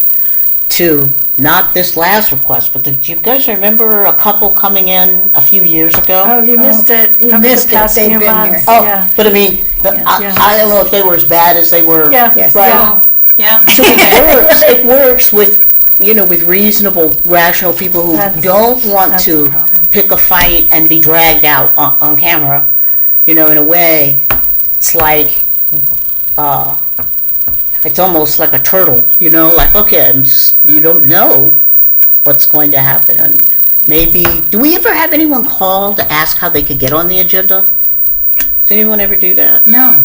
Speaker 11: to not this last request, but do you guys remember a couple coming in a few years ago?
Speaker 1: Oh, you missed it.
Speaker 4: You
Speaker 1: over the
Speaker 4: missed it.
Speaker 1: past
Speaker 4: They've
Speaker 1: few
Speaker 4: been
Speaker 1: months.
Speaker 4: here.
Speaker 11: Oh,
Speaker 1: Yeah.
Speaker 11: but I mean, I don't know if they were as bad as they were.
Speaker 1: Yeah.
Speaker 4: Yes.
Speaker 11: Right.
Speaker 3: Yeah.
Speaker 11: So it works with, you know, with reasonable, rational people who
Speaker 1: That's-
Speaker 11: don't want
Speaker 1: that's
Speaker 11: to
Speaker 1: the problem.
Speaker 11: pick a fight and be dragged out on camera. You know, in a way, it's like, it's almost like a turtle, you know, like, okay, you don't know what's going to happen. And maybe, do we ever have anyone call to ask how they could get on the agenda? Does anyone ever do that?
Speaker 9: No.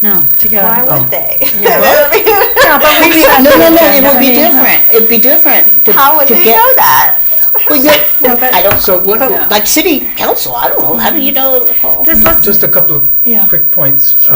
Speaker 9: No.
Speaker 1: To get
Speaker 7: Why
Speaker 1: on.
Speaker 7: would they?
Speaker 1: No, but we
Speaker 11: No, it would be different. It'd be different.
Speaker 7: How would they know that?
Speaker 11: Well,
Speaker 1: No, but-
Speaker 11: I don't,
Speaker 2: So what,
Speaker 11: like city council, I don't know, how do you know?
Speaker 2: just a couple of
Speaker 1: Yeah.
Speaker 2: quick points.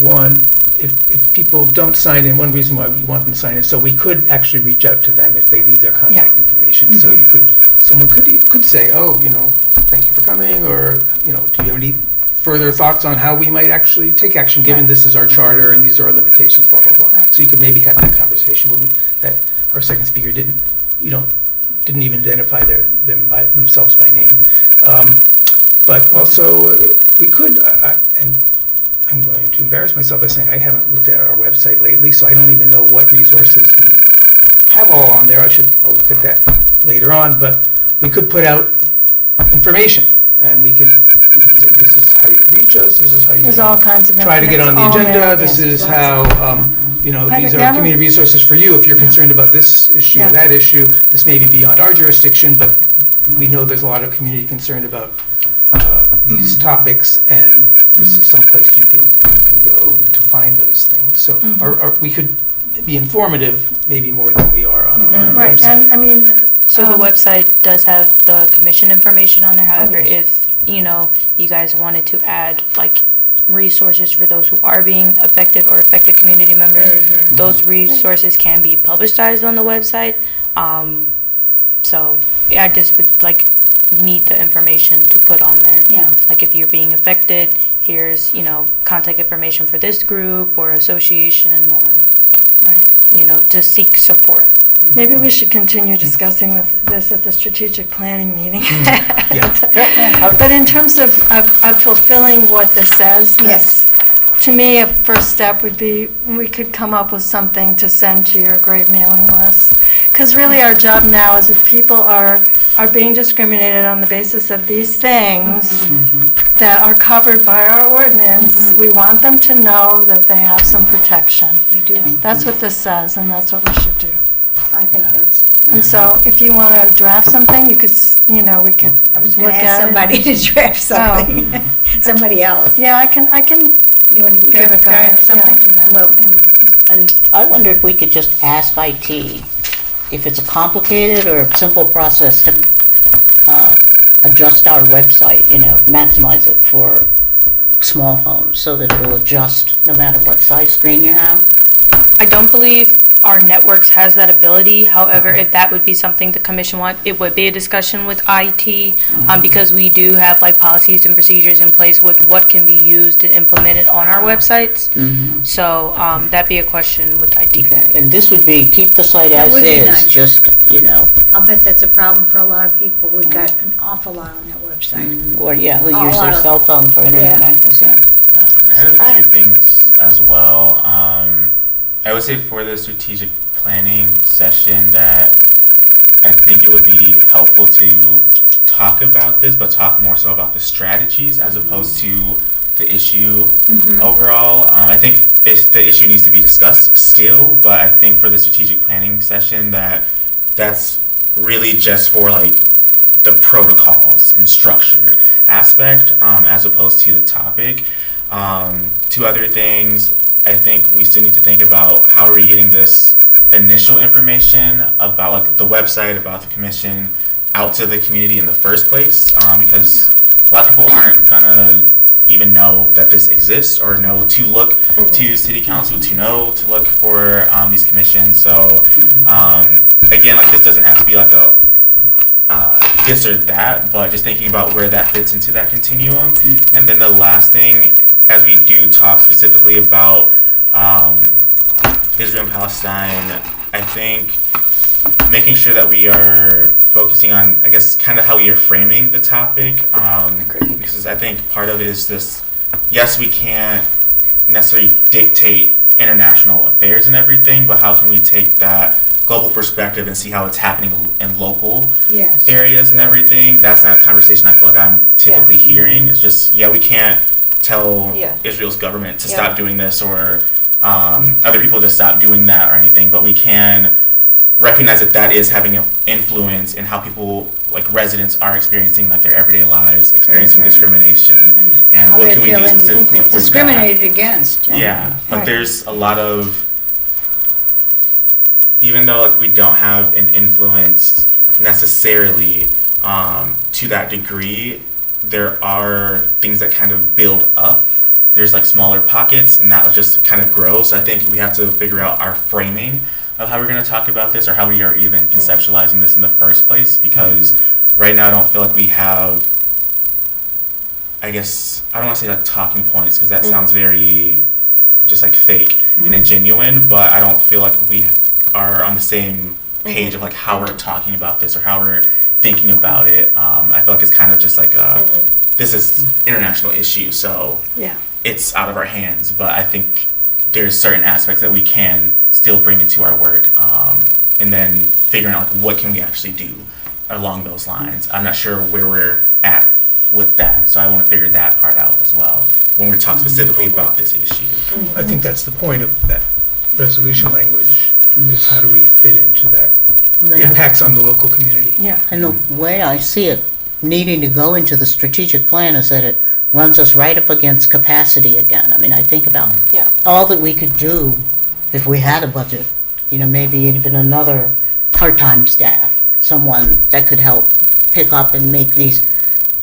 Speaker 2: One, if people don't sign in, one reason why we want them to sign in, so we could actually reach out to them if they leave their contact information. So you could, someone could say, oh, you know, thank you for coming, or, you know, do you have any further thoughts on how we might actually take action, given this is our charter and these are our limitations, blah, blah, blah. So you could maybe have that conversation, but that our second speaker didn't even identify themselves by name. But also, we could, and I'm going to embarrass myself by saying I haven't looked at our website lately, so I don't even know what resources we have all on there. I'll look at that later on, but we could put out information, and we could say, this is how you reach us, this is how you
Speaker 1: There's all kinds of
Speaker 2: try to get on the
Speaker 1: information.
Speaker 2: agenda,
Speaker 1: All
Speaker 2: this
Speaker 1: there.
Speaker 2: is how, you know,
Speaker 1: I
Speaker 2: these
Speaker 1: don't-
Speaker 2: are
Speaker 1: yeah, I don't-
Speaker 2: community resources for you if you're concerned about this issue or
Speaker 1: Yeah.
Speaker 2: that issue. This may be beyond our jurisdiction, but we know there's a lot of community concerned about these topics, and this is someplace you can go to find those things. So we could be informative, maybe more than we are on our
Speaker 1: Right,
Speaker 2: website.
Speaker 1: and I mean.
Speaker 13: So the website does have the commission information on there. However,
Speaker 1: yes.
Speaker 13: if, you know, you guys wanted to add like resources for those who are being affected or affected community members. Those resources can be publicized on the website. So yeah, I just would like need the information to put on there.
Speaker 4: Yeah.
Speaker 13: Like if you're being affected, here's, you know, contact information for this group or association or, you know, to seek support.
Speaker 1: Maybe we should continue discussing with this at the strategic planning meeting. But in terms of fulfilling what this says,
Speaker 4: Yes.
Speaker 1: to me, a first step would be we could come up with something to send to your great mailing list. Because really our job now is if people are being discriminated on the basis of these things that are covered by our ordinance, we want them to know that they have some protection.
Speaker 4: We do.
Speaker 1: That's what this says, and that's what we should do.
Speaker 4: I think that's,
Speaker 1: And so if you want to draft something, you could, we could
Speaker 4: I was
Speaker 1: look
Speaker 4: going to
Speaker 1: at
Speaker 4: ask
Speaker 1: it.
Speaker 4: somebody to draft something. Somebody else.
Speaker 1: Yeah, I can
Speaker 4: You want to
Speaker 1: give it a go.
Speaker 4: draft
Speaker 1: Yeah, I'll
Speaker 4: something?
Speaker 1: do that.
Speaker 4: Well,
Speaker 11: And I wonder if we could just ask IT if it's a complicated or simple process to adjust our website, maximize it for small phones so that it'll adjust no matter what size screen you have.
Speaker 13: I don't believe our networks has that ability. However, if that would be something the commission want, it would be a discussion with IT, because we do have like policies and procedures in place with what can be used and implemented on our websites. So that'd be a question with IT.
Speaker 11: Okay, and this would be, keep the site
Speaker 4: That
Speaker 11: as
Speaker 4: would be
Speaker 11: is,
Speaker 4: nice.
Speaker 11: just,
Speaker 4: I'll bet that's a problem for a lot of people. We've got an awful lot on that website.
Speaker 11: or, yeah, who
Speaker 4: A
Speaker 11: use
Speaker 4: lot
Speaker 11: their
Speaker 4: of-
Speaker 11: cell phone for internet
Speaker 4: Yeah.
Speaker 11: access, yeah.
Speaker 12: Yeah, and I had a few things as well. I would say for the strategic planning session that I think it would be helpful to talk about this, but talk more so about the strategies as opposed to the issue overall. I think the issue needs to be discussed still, but I think for the strategic planning session that's really just for like the protocols and structure aspect as opposed to the topic. Two other things, I think we still need to think about how are we getting this initial information about like the website, about the commission out to the community in the first place, because a lot of people aren't gonna even know that this exists or know to look to city council to know to look for these commissions. So again, like this doesn't have to be like a this or that, but just thinking about where that fits into that continuum. And then the last thing, as we do talk specifically about Israel and Palestine, I think making sure that we are focusing on, I guess, kind of how we are framing the topic, because I think part of it is this, yes, we can't necessarily dictate international affairs and everything, but how can we take that global perspective and see how it's happening in local areas and everything. That's not a conversation I feel like I'm typically hearing. It's just, we can't tell Israel's government to stop doing this or other people to stop doing that or anything, but we can recognize that that is having an influence in how people, like residents, are experiencing like their everyday lives, experiencing discrimination, and
Speaker 4: How
Speaker 12: what
Speaker 4: they're
Speaker 12: can we do
Speaker 4: feeling
Speaker 12: specifically for
Speaker 4: discriminated against.
Speaker 12: Yeah, but there's a lot of, even though like we don't have an influence necessarily to that degree, there are things that kind of build up. There's like smaller pockets, and that just kind of grows. So I think we have to figure out our framing of how we're going to talk about this, or how we are even conceptualizing this in the first place, because right now I don't feel like we have, I guess, I don't want to say like talking points, because that sounds very just like fake and ingenuine, but I don't feel like we are on the same page of like how we're talking about this or how we're thinking about it. I feel like it's kind of just like this is international issue, so it's out of our hands, but I think there's certain aspects that we can still bring into our work, and then figuring out like what can we actually do along those lines. I'm not sure where we're at with that, so I want to figure that part out as well when we're talking specifically about this issue.
Speaker 2: I think that's the point of that resolution language, is how do we fit into that impacts on the local community.
Speaker 11: And the way I see it needing to go into the strategic plan is that it runs us right up against capacity again. I mean, I think about all that we could do if we had a budget, maybe even another part-time staff, someone that could help pick up and make these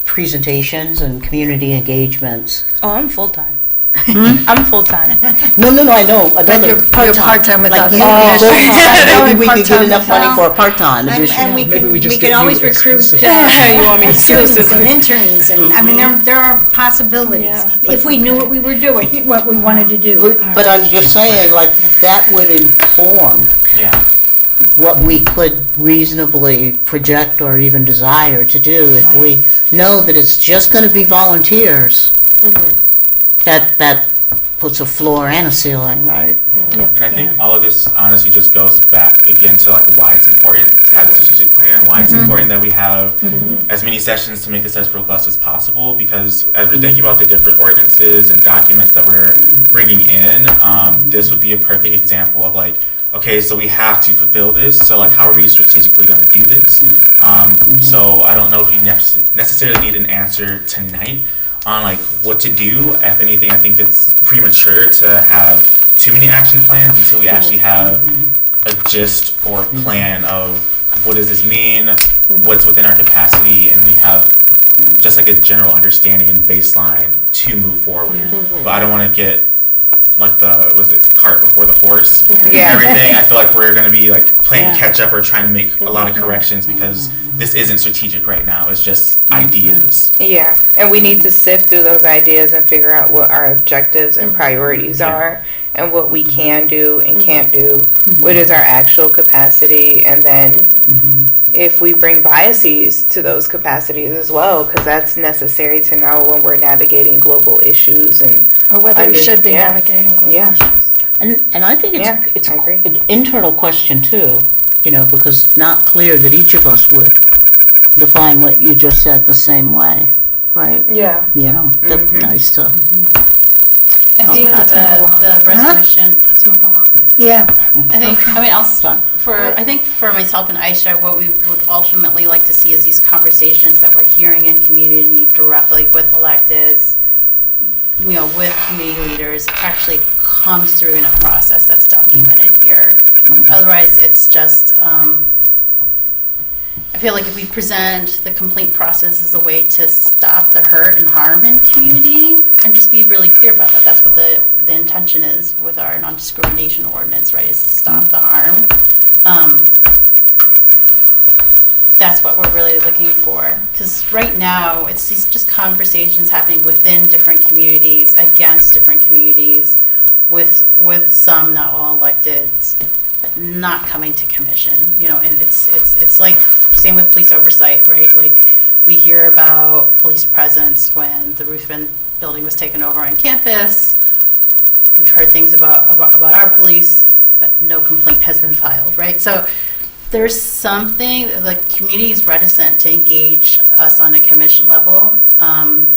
Speaker 11: presentations and community engagements.
Speaker 13: Oh, I'm full-time. I'm full-time.
Speaker 11: No, I know,
Speaker 1: But
Speaker 11: another
Speaker 1: you're
Speaker 11: part-time.
Speaker 1: part-time without
Speaker 11: Like
Speaker 1: the
Speaker 11: you,
Speaker 1: commission.
Speaker 11: maybe we could get
Speaker 1: Part-time
Speaker 11: enough money for a part-time
Speaker 4: And
Speaker 11: addition.
Speaker 4: we
Speaker 2: Maybe
Speaker 4: can,
Speaker 2: we
Speaker 4: we
Speaker 2: just
Speaker 4: can
Speaker 2: get
Speaker 4: always
Speaker 2: you
Speaker 4: recruit
Speaker 2: exclusively.
Speaker 13: You want me
Speaker 4: students and
Speaker 13: exclusively?
Speaker 4: interns, and, I mean, there are possibilities,
Speaker 13: Yeah.
Speaker 4: if we knew what we were doing, what we wanted to do.
Speaker 11: But I'm just saying, like, that would inform
Speaker 12: Yeah.
Speaker 11: what we could reasonably project or even desire to do. If we know that it's just gonna be volunteers, that puts a floor and a ceiling, right?
Speaker 12: And I think all of this honestly just goes back again to like why it's important to have a strategic plan, why it's important that we have as many sessions to make this as robust as possible, because as we're thinking about the different ordinances and documents that we're bringing in, this would be a perfect example of like, okay, so we have to fulfill this, so like how are we strategically going to do this? So I don't know if we necessarily need an answer tonight on like what to do. If anything, I think it's premature to have too many action plans until we actually have a gist or plan of what does this mean, what's within our capacity, and we have just like a general understanding and baseline to move forward. But I don't want to get like cart before the horse and everything. I feel like we're going to be like playing catch up or trying to make a lot of corrections because this isn't strategic right now. It's just ideas.
Speaker 8: Yeah, and we need to sift through those ideas and figure out what our objectives and priorities are and what we can do and can't do. What is our actual capacity, and then if we bring biases to those capacities as well, because that's necessary to know when we're navigating global issues and
Speaker 1: Or whether we should be navigating global issues.
Speaker 11: And I think it's
Speaker 8: I agree.
Speaker 11: an internal question too, you know, because it's not clear that each of us would define what you just said the same way, right?
Speaker 8: Yeah.
Speaker 11: You know, that'd be nice to.
Speaker 3: I think the resolution,
Speaker 1: Let's move along.
Speaker 4: Yeah.
Speaker 3: I think, I mean, I think for myself and Aisha, what we would ultimately like to see is these conversations that we're hearing in community directly with electeds, you know, with community leaders, actually comes through in a process that's documented here. Otherwise, it's just, I feel like if we present the complaint process as a way to stop the hurt and harm in community, and just be really clear about that. That's what the intention is with our non-discrimination ordinance, right, is to stop the harm. That's what we're really looking for. Because right now, it's these just conversations happening within different communities, against different communities, with some, not all electeds, but not coming to commission, you know, and it's like, same with police oversight, right? Like, we hear about police presence when the Ruthven building was taken over on campus. We've heard things about our police, but no complaint has been filed, right? So there's something, the community is reticent to engage us on a commission level. And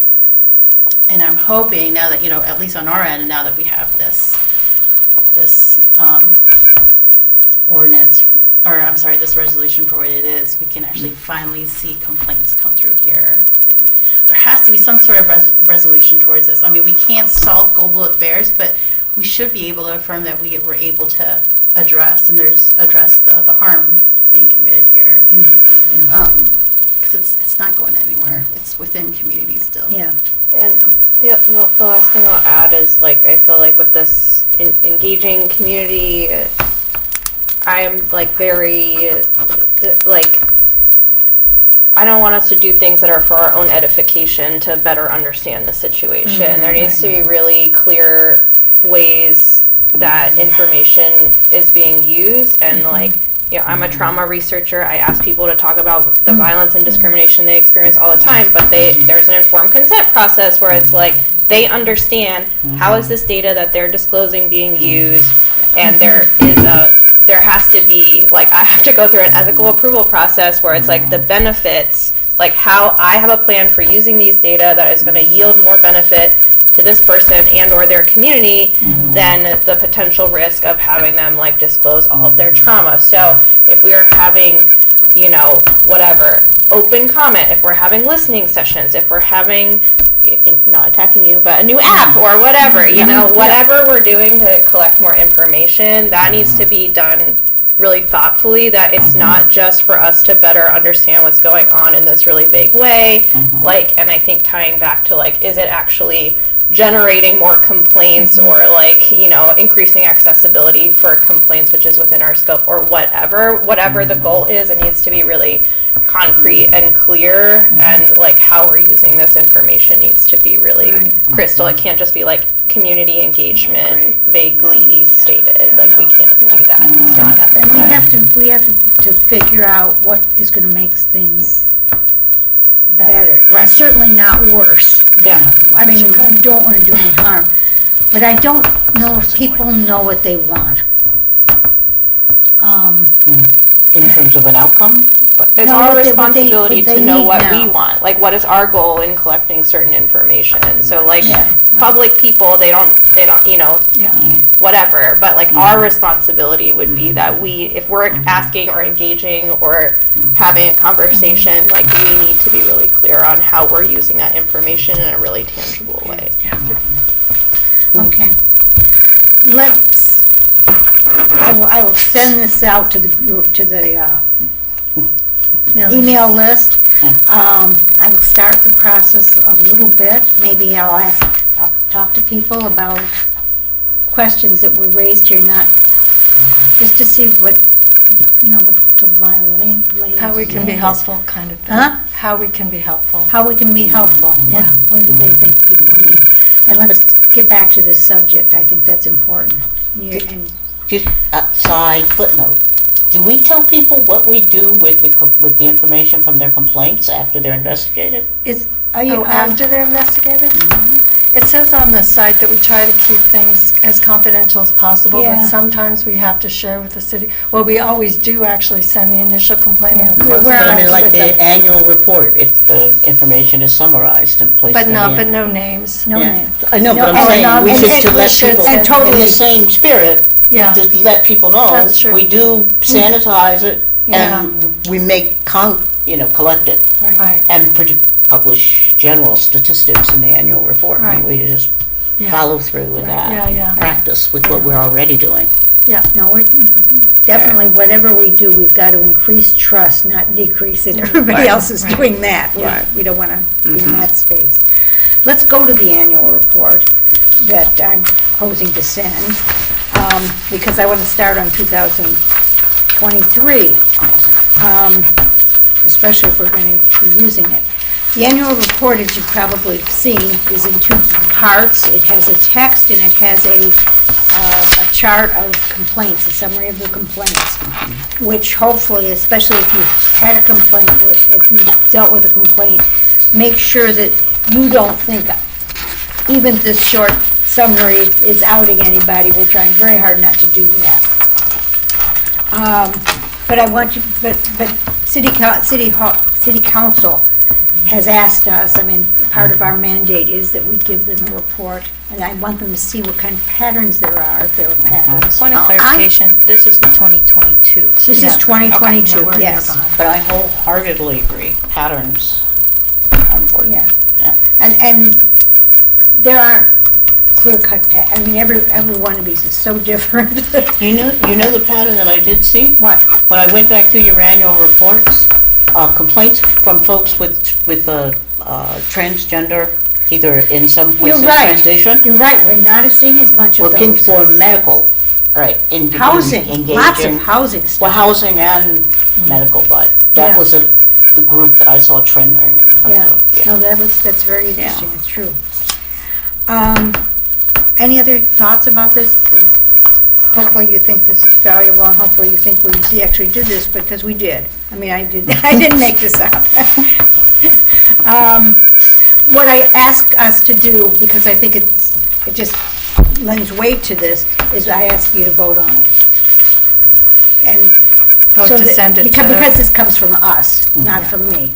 Speaker 3: I'm hoping now that, you know, at least on our end, now that we have this ordinance, or I'm sorry, this resolution for what it is, we can actually finally see complaints come through here. Like, there has to be some sort of resolution towards this. I mean, we can't solve global affairs, but we should be able to affirm that we were able to address the harm being committed here. Because it's not going anywhere. It's within communities still.
Speaker 4: Yeah.
Speaker 7: And the last thing I'll add is, like, I feel like with this engaging community, I'm like very, like, I don't want us to do things that are for our own edification to better understand the situation. There needs to be really clear ways that information is being used, and like, you know, I'm a trauma researcher. I ask people to talk about the violence and discrimination they experience all the time, but there's an informed consent process where it's like they understand how is this data that they're disclosing being used, and there has to be, like, I have to go through an ethical approval process where it's like the benefits, like how I have a plan for using these data that is going to yield more benefit to this person and or their community than the potential risk of having them like disclose all of their trauma. So if we are having, you know, whatever, open comment, if we're having listening sessions, if we're having, not attacking you, but a new app or whatever, you know, whatever we're doing to collect more information, that needs to be done really thoughtfully, that it's not just for us to better understand what's going on in this really vague way, like, and I think tying back to like, is it actually generating more complaints or like, you know, increasing accessibility for complaints, which is within our scope, or whatever the goal is, it needs to be really concrete and clear, and like how we're using this information needs to be really crystal. It can't just be like community engagement vaguely stated. Like we can't do that. It's not
Speaker 4: And
Speaker 7: ethical.
Speaker 4: we have to figure out what is going to make things better.
Speaker 7: Right.
Speaker 4: Certainly not worse.
Speaker 7: Yeah.
Speaker 4: I mean, you don't want to do any harm. But I don't know if people know what they want.
Speaker 11: In terms of an outcome?
Speaker 7: It's
Speaker 4: No,
Speaker 7: our
Speaker 4: what they
Speaker 7: responsibility to
Speaker 4: need
Speaker 7: know what
Speaker 4: now.
Speaker 7: we want. Like, what is our goal in collecting certain information? So, like, public people, they don't, you know, whatever. But like, our responsibility would be that if we're asking or engaging or having a conversation, like, we need to be really clear on how we're using that information in a really tangible way.
Speaker 4: Okay. I will send this out to the group, to the email list. I will start the process a little bit. Maybe I'll talk to people about questions that were raised here, not just to see what, you know, what the lay.
Speaker 1: How we can be helpful, kind of thing.
Speaker 4: Huh?
Speaker 1: How we can be helpful.
Speaker 4: How we can be helpful.
Speaker 1: Yeah.
Speaker 4: What do they think people need? And let's get back to this subject. I think that's important. And
Speaker 11: Just a side footnote. Do we tell people what we do with the information from their complaints after they're investigated?
Speaker 4: are you
Speaker 1: After they're investigated? It says on the site that we try to keep things as confidential as possible, but
Speaker 4: Yeah.
Speaker 1: sometimes we have to share with the city. Well, we always do actually send the initial complaint and close
Speaker 4: We're
Speaker 11: But I
Speaker 1: it.
Speaker 11: mean, like
Speaker 4: with
Speaker 11: the
Speaker 4: them.
Speaker 11: annual report, it's the information is summarized and placed in
Speaker 1: But
Speaker 11: the...
Speaker 1: no names.
Speaker 4: No
Speaker 11: Yeah.
Speaker 4: name.
Speaker 11: I know,
Speaker 4: No,
Speaker 11: but I'm
Speaker 4: and
Speaker 11: saying
Speaker 4: not-
Speaker 11: we
Speaker 4: and
Speaker 11: should
Speaker 4: it-
Speaker 11: to
Speaker 1: we
Speaker 11: let
Speaker 1: should
Speaker 11: people,
Speaker 1: send-
Speaker 11: in
Speaker 4: totally-
Speaker 11: the same spirit,
Speaker 1: Yeah.
Speaker 11: to let people know,
Speaker 1: That's true.
Speaker 11: we do sanitize it
Speaker 1: Yeah.
Speaker 11: and we make, collect it
Speaker 1: Right.
Speaker 11: and publish general statistics in the annual report.
Speaker 1: Right.
Speaker 11: We just
Speaker 1: Yeah.
Speaker 11: follow through with
Speaker 1: Right.
Speaker 11: that.
Speaker 1: Yeah.
Speaker 11: Practice with what we're already doing.
Speaker 1: Yeah.
Speaker 4: No, we're definitely, whatever we do, we've got to increase trust, not decrease it. Everybody else is doing that. We don't want to be in that space. Let's go to the annual report that I'm proposing to send, because I want to start on 2023, especially if we're going to be using it. The annual report, as you've probably seen, is in two parts. It has a text and it has a chart of complaints, a summary of the complaints, which hopefully, especially if you've had a complaint, if you've dealt with a complaint, make sure that you don't think even this short summary is outing anybody. We're trying very hard not to do that. But I want you, but City Council has asked us, I mean, part of our mandate is that we give them a report, and I want them to see what kind of patterns there are, if there are patterns.
Speaker 13: Point of clarification, this is the 2022.
Speaker 4: This is 2022,
Speaker 1: Okay.
Speaker 4: yes.
Speaker 11: But I wholeheartedly agree, patterns are important.
Speaker 4: Yeah. And there aren't clear-cut I mean, every one of these is so different.
Speaker 11: You know the pattern that I did see?
Speaker 4: What?
Speaker 11: When I went back through your annual reports, complaints from folks with transgender, either in some
Speaker 4: You're
Speaker 11: ways of
Speaker 4: right.
Speaker 11: transition,
Speaker 4: You're right, we're not seeing as much of
Speaker 11: looking
Speaker 4: those.
Speaker 11: for medical, right,
Speaker 4: Housing,
Speaker 11: engaging.
Speaker 4: lots of housing
Speaker 11: Well,
Speaker 4: stuff.
Speaker 11: housing and medical, but that
Speaker 4: Yeah.
Speaker 11: was the group that I saw trending in front
Speaker 4: Yeah,
Speaker 11: of.
Speaker 4: no, that's very interesting, it's true. Any other thoughts about this? Hopefully you think this is valuable, and hopefully you think we actually did this, because we did. I mean, I didn't make this up. What I ask us to do, because I think it just lends weight to this, is I ask you to vote on it. And
Speaker 1: Vote
Speaker 4: so
Speaker 1: to
Speaker 4: that-
Speaker 1: send it to...
Speaker 4: because this comes from us, not from me,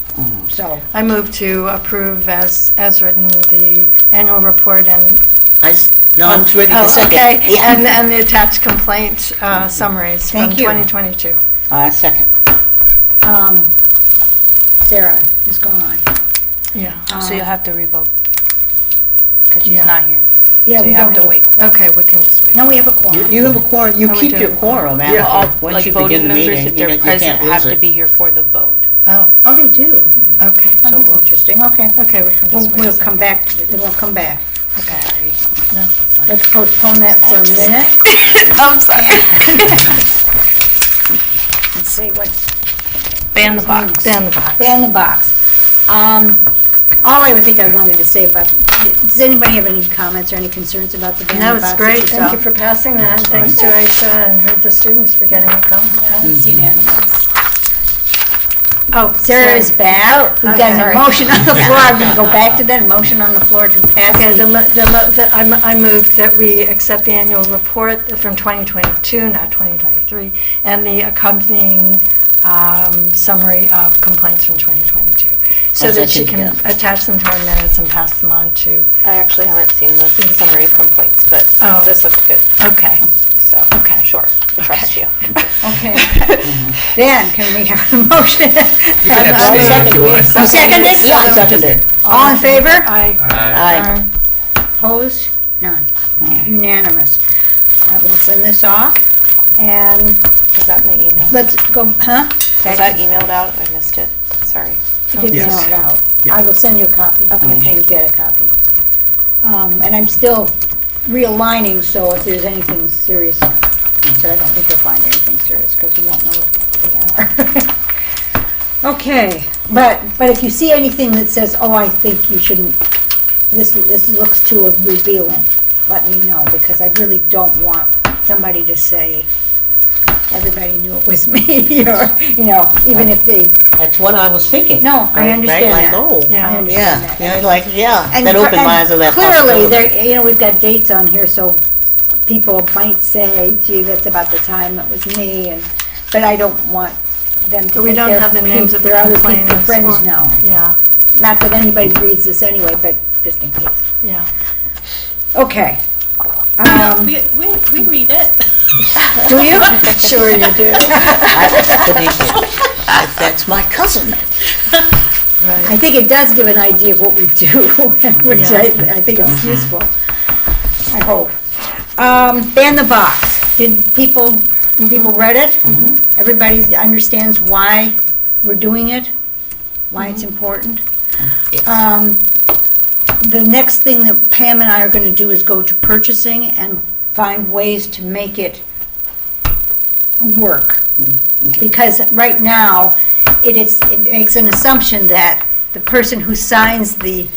Speaker 4: so.
Speaker 1: I move to approve as written the annual report and...
Speaker 11: No, I'm ready
Speaker 1: Oh,
Speaker 11: to second.
Speaker 1: okay,
Speaker 11: Yeah.
Speaker 1: and the attached complaint summaries from
Speaker 4: Thank you.
Speaker 1: 2022.
Speaker 11: Second.
Speaker 4: Sarah is gone.
Speaker 1: Yeah.
Speaker 13: So you'll have to revote, because she's
Speaker 1: Yeah.
Speaker 13: not here.
Speaker 4: Yeah,
Speaker 13: So
Speaker 4: we
Speaker 13: you
Speaker 4: don't
Speaker 13: have to
Speaker 4: have a
Speaker 13: wait.
Speaker 4: quorum.
Speaker 1: Okay, we can just wait.
Speaker 4: No, we have a quorum.
Speaker 11: You have a quorum, you
Speaker 1: Oh, we
Speaker 11: keep
Speaker 1: do.
Speaker 11: your quorum
Speaker 1: Yeah.
Speaker 11: after,
Speaker 13: All,
Speaker 11: once
Speaker 13: like
Speaker 11: you begin
Speaker 13: voting
Speaker 11: the
Speaker 13: members,
Speaker 11: meeting,
Speaker 13: if they're
Speaker 11: you
Speaker 13: present,
Speaker 11: can't
Speaker 13: have
Speaker 11: lose
Speaker 13: to
Speaker 11: it.
Speaker 13: be here for the vote.
Speaker 1: Oh,
Speaker 4: Oh, they do.
Speaker 1: okay.
Speaker 4: Oh, that's interesting, okay.
Speaker 1: Okay, we can
Speaker 4: We'll
Speaker 1: just wait.
Speaker 4: we'll come back to it, we'll come back.
Speaker 1: Okay. No.
Speaker 4: Let's postpone that for a minute.
Speaker 13: I'm sorry.
Speaker 4: Let's see what.
Speaker 13: Ban the box.
Speaker 1: Ban the box.
Speaker 4: Ban the box. All I would think I wanted to say about, does anybody have any comments or any concerns about the ban
Speaker 1: No,
Speaker 4: the box?
Speaker 1: it's great.
Speaker 4: that you
Speaker 1: Thank
Speaker 4: saw?
Speaker 1: you for passing that, and thanks to Aisha and the students for getting it going.
Speaker 4: It's unanimous.
Speaker 1: Oh,
Speaker 4: Sarah is back. We've got a motion on the floor. I'm going to go back to that motion on the floor to pass.
Speaker 1: Okay, I move that we accept the annual report from 2022, not 2023, and the accompanying summary of complaints from 2022, so
Speaker 11: I'll
Speaker 1: that she
Speaker 11: second
Speaker 1: can attach them to our minutes and pass them on to,
Speaker 7: I actually haven't seen the summary of complaints, but
Speaker 1: Oh.
Speaker 7: this looks good,
Speaker 1: okay.
Speaker 7: so.
Speaker 1: Okay.
Speaker 7: Sure, I trust you.
Speaker 4: Okay. Dan, can we have a motion?
Speaker 11: Second.
Speaker 4: Oh, seconded?
Speaker 11: Yeah, seconded.
Speaker 4: All in favor?
Speaker 11: Aye.
Speaker 4: Opposed? None. Unanimous. I will send this off, and
Speaker 7: Was that in the email?
Speaker 4: let's go, huh?
Speaker 7: Was that emailed out? I missed it, sorry.
Speaker 4: You did
Speaker 2: Yes.
Speaker 4: mail it out.
Speaker 2: Yeah.
Speaker 4: I will send you a copy.
Speaker 7: Okay,
Speaker 4: Make sure
Speaker 7: thank
Speaker 4: you
Speaker 7: you.
Speaker 4: get a copy. And I'm still realigning, so if there's anything serious, but I don't think you'll find anything serious, because you won't know what they are. Okay, but if you see anything that says, oh, I think you shouldn't, this looks too revealing, let me know, because I really don't want somebody to say, everybody knew it was me, or, even if they,
Speaker 11: That's what I was thinking.
Speaker 4: no, I
Speaker 11: Right,
Speaker 4: understand
Speaker 11: Like,
Speaker 4: that.
Speaker 11: oh,
Speaker 1: Yeah.
Speaker 4: I understand that. And
Speaker 11: that
Speaker 4: for-
Speaker 11: opened my eyes to that
Speaker 4: Clearly,
Speaker 11: possibility.
Speaker 4: there, we've got dates on here, so people might say, gee, that's about the time it was me, but I don't want them to
Speaker 1: But we
Speaker 4: think
Speaker 1: don't
Speaker 4: their
Speaker 1: have the names of the
Speaker 4: their other people,
Speaker 1: complainants.
Speaker 4: friends
Speaker 1: or-
Speaker 4: know.
Speaker 1: Yeah,
Speaker 4: Not that anybody reads this anyway, but just in case.
Speaker 1: yeah.
Speaker 4: Okay.
Speaker 3: We read it.
Speaker 4: Do you?
Speaker 1: Sure you do.
Speaker 11: That's my cousin.
Speaker 4: I
Speaker 1: Right.
Speaker 4: think it does give an idea of what we do, which
Speaker 1: Yeah.
Speaker 4: I think is useful. I hope. Ban the box. Did people read it? Everybody understands why we're doing it, why it's important? The next thing that Pam and I are going to do is go to purchasing and find ways to make it work. Because right now, it makes an assumption that the person who signs the,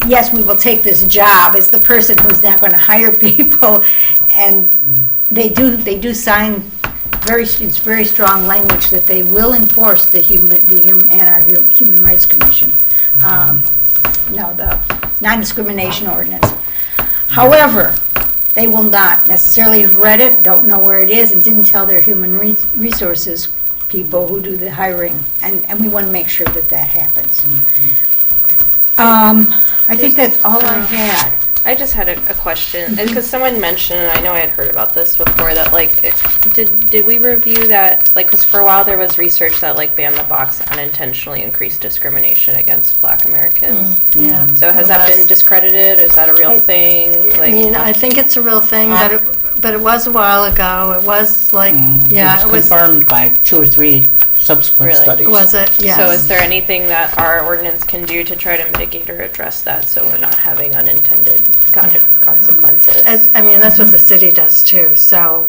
Speaker 4: yes, we will take this job, is the person who's not going to hire people. And they do sign it's very strong language that they will enforce the Human Rights Commission. The non-discrimination ordinance. However, they will not necessarily have read it, don't know where it is, and didn't tell their human resources people who do the hiring, and we want to make sure that that happens. I think that's all I had.
Speaker 7: I just had a question, because someone mentioned, and I know I had heard about this before, that did we review that, because for a while there was research that ban the box unintentionally increased discrimination against Black Americans.
Speaker 1: Yeah.
Speaker 7: So has that been discredited? Is that a real thing?
Speaker 1: I mean, I think it's a real thing, but it was a while ago. It was yeah, it was.
Speaker 11: Confirmed by 2 or 3 subsequent
Speaker 7: Really?
Speaker 11: studies.
Speaker 1: Was it? Yes.
Speaker 7: So is there anything that our ordinance can do to try to mitigate or address that, so we're not having unintended consequences?
Speaker 1: I mean, that's what the city does too. So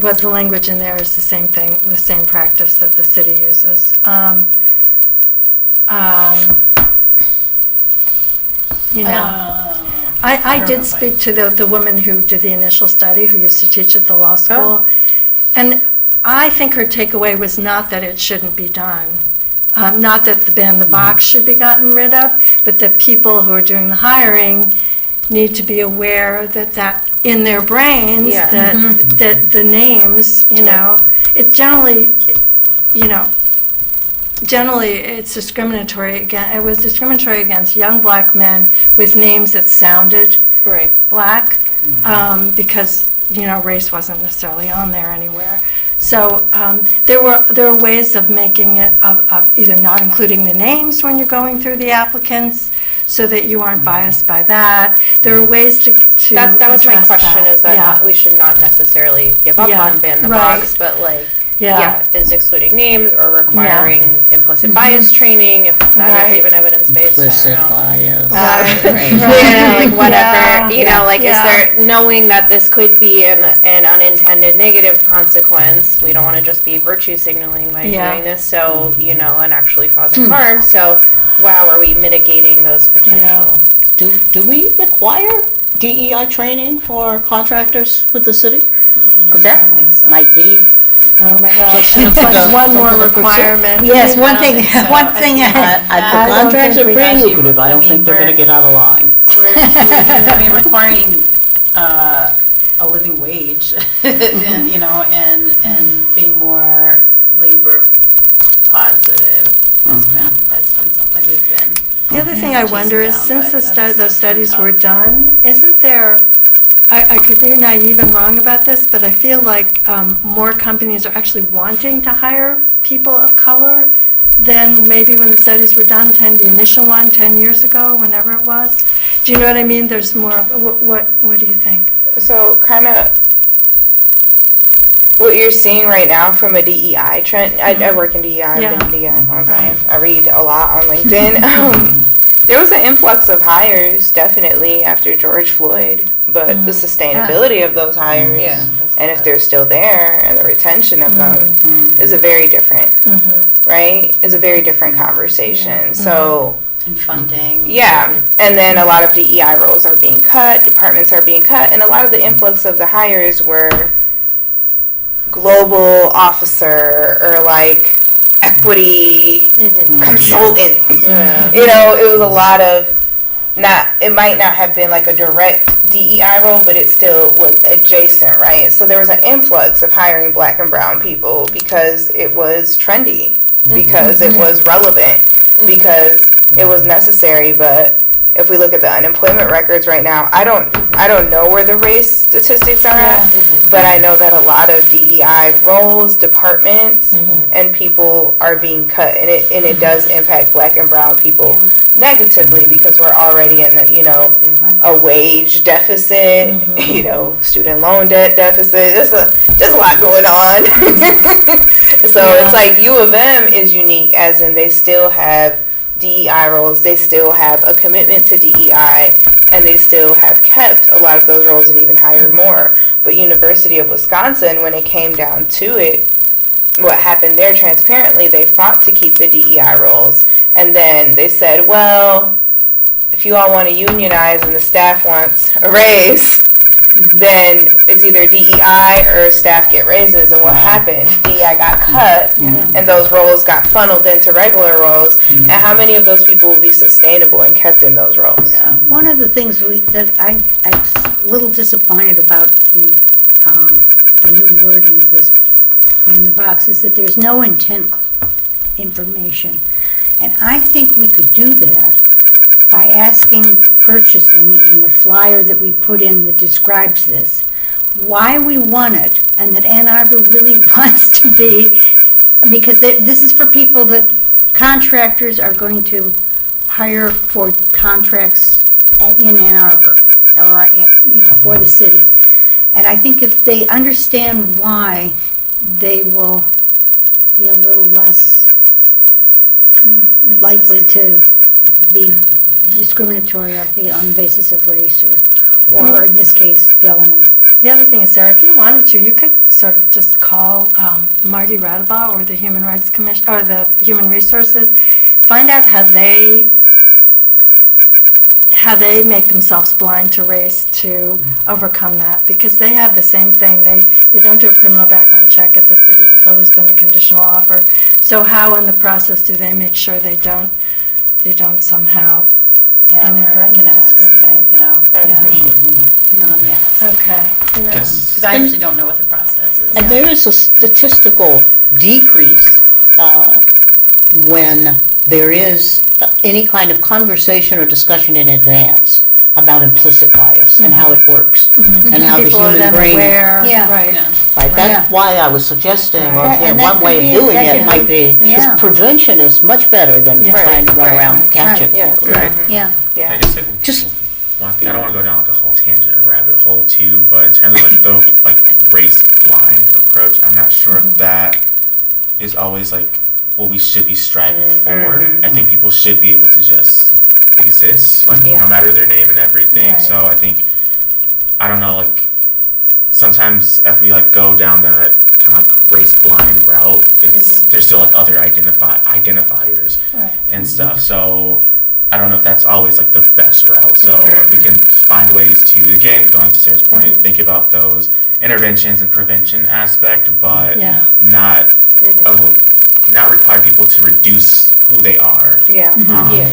Speaker 1: what the language in there is the same thing, the same practice that the city uses. I did speak to the woman who did the initial study, who used to teach at the law school. And I think her takeaway was not that it shouldn't be done. Not that the ban the box should be gotten rid of, but that people who are doing the hiring need to be aware that in their brains, that the names, it's generally it's discriminatory it was discriminatory against young Black men with names that sounded Black, because race wasn't necessarily on there anywhere. So there were ways of making it of either not including the names when you're going through the applicants, so that you aren't biased by that. There are ways to
Speaker 7: that was my
Speaker 1: address
Speaker 7: question.
Speaker 1: that.
Speaker 7: Is that we should not necessarily give up on ban the box, but is excluding names or requiring implicit bias training, if that is even evidence-based,
Speaker 11: Implicit
Speaker 7: I don't know.
Speaker 11: bias.
Speaker 7: Yeah, like whatever,
Speaker 1: Yeah.
Speaker 7: is there, knowing that this could be an unintended negative consequence, we don't want to just be virtue signaling by doing this, so, and actually causing harm, so how are we mitigating those potential?
Speaker 11: Do we require DEI training for contractors with the city? Because that might be.
Speaker 1: Oh my gosh, it's like one more requirement.
Speaker 4: Yes, one thing,
Speaker 11: The contracts are pretty lucrative. I don't think they're going to get out of line.
Speaker 3: Requiring a living wage, and being more labor positive has been something we've been.
Speaker 1: The other thing I wonder is,
Speaker 3: chasing down,
Speaker 1: since
Speaker 3: but
Speaker 1: those studies were done, isn't there, I could be naive and wrong about this, but I feel like more companies are actually wanting to hire people of color than maybe when the studies were done, the initial one 10 years ago, whenever it was. Do you know what I mean? There's more, what do you think?
Speaker 8: So kind of what you're seeing right now from a DEI trend, I work in DEI, I've been in DEI a long time. I read a lot on LinkedIn. There was an influx of hires, definitely, after George Floyd, but the sustainability of those hires, and if they're still there, and the retention of them, is a very different, right? Is a very different conversation. So,
Speaker 3: And funding.
Speaker 8: yeah, and then a lot of DEI roles are being cut, departments are being cut, and a lot of the influx of the hires were global officer or like equity consultant. It was a lot of it might not have been like a direct DEI role, but it still was adjacent, right? So there was an influx of hiring Black and brown people because it was trendy, because it was relevant, because it was necessary. But if we look at the unemployment records right now, I don't know where the race statistics are at, but I know that a lot of DEI roles, departments, and people are being cut, and it does impact Black and brown people negatively because we're already in a wage deficit, student loan debt deficit. There's a lot going on. So it's like U of M is unique, as in they still have DEI roles, they still have a commitment to DEI, and they still have kept a lot of those roles and even hired more. But University of Wisconsin, when it came down to it, what happened there, transparently, they fought to keep the DEI roles, and then they said, well, if you all want to unionize and the staff wants a raise, then it's either DEI or staff get raises. And what happened? DEI got cut, and those roles got funneled into regular roles. And how many of those people will be sustainable and kept in those roles?
Speaker 4: One of the things that I'm a little disappointed about the new wording of this in the box is that there's no intent information. And I think we could do that by asking purchasing in the flyer that we put in that describes this, why we want it, and that Ann Arbor really wants to be, because this is for people that contractors are going to hire for contracts in Ann Arbor, or for the city. And I think if they understand why, they will be a little less likely to be discriminatory on the basis of race or in this case, felony.
Speaker 1: The other thing is, Sarah, if you wanted to, you could sort of just call Marty Radabaugh or the Human Rights Commission or the Human Resources, find out how they make themselves blind to race to overcome that, because they have the same thing. They don't do a criminal background check at the city until there's been a conditional offer. So how in the process do they make sure they don't somehow inadvertently discriminate?
Speaker 3: I would appreciate that.
Speaker 1: Okay.
Speaker 3: Because I actually don't know what the process is.
Speaker 11: And there is a statistical decrease when there is any kind of conversation or discussion in advance about implicit bias and how it works and how the human brain.
Speaker 1: Right.
Speaker 11: Right. That's why I was suggesting, one way of doing it might be, because prevention is much better than trying to run around catching.
Speaker 4: Yeah.
Speaker 12: I guess like,
Speaker 11: Just
Speaker 12: one thing. I don't want to go down like a whole tangent or rabbit hole too, but in terms of like the like race blind approach, I'm not sure if that is always like what we should be striving for. I think people should be able to just exist, like no matter their name and everything.
Speaker 1: Right.
Speaker 12: So I think, I don't know, like sometimes if we like go down that kind of like race blind route, it's there's still like other identifiers
Speaker 1: Right.
Speaker 12: and stuff. So I don't know if that's always like the best route. So we can find ways to, again, going to Sarah's point, think about those interventions and prevention aspect, but
Speaker 1: Yeah.
Speaker 12: not not require people to reduce who they are
Speaker 7: Yeah.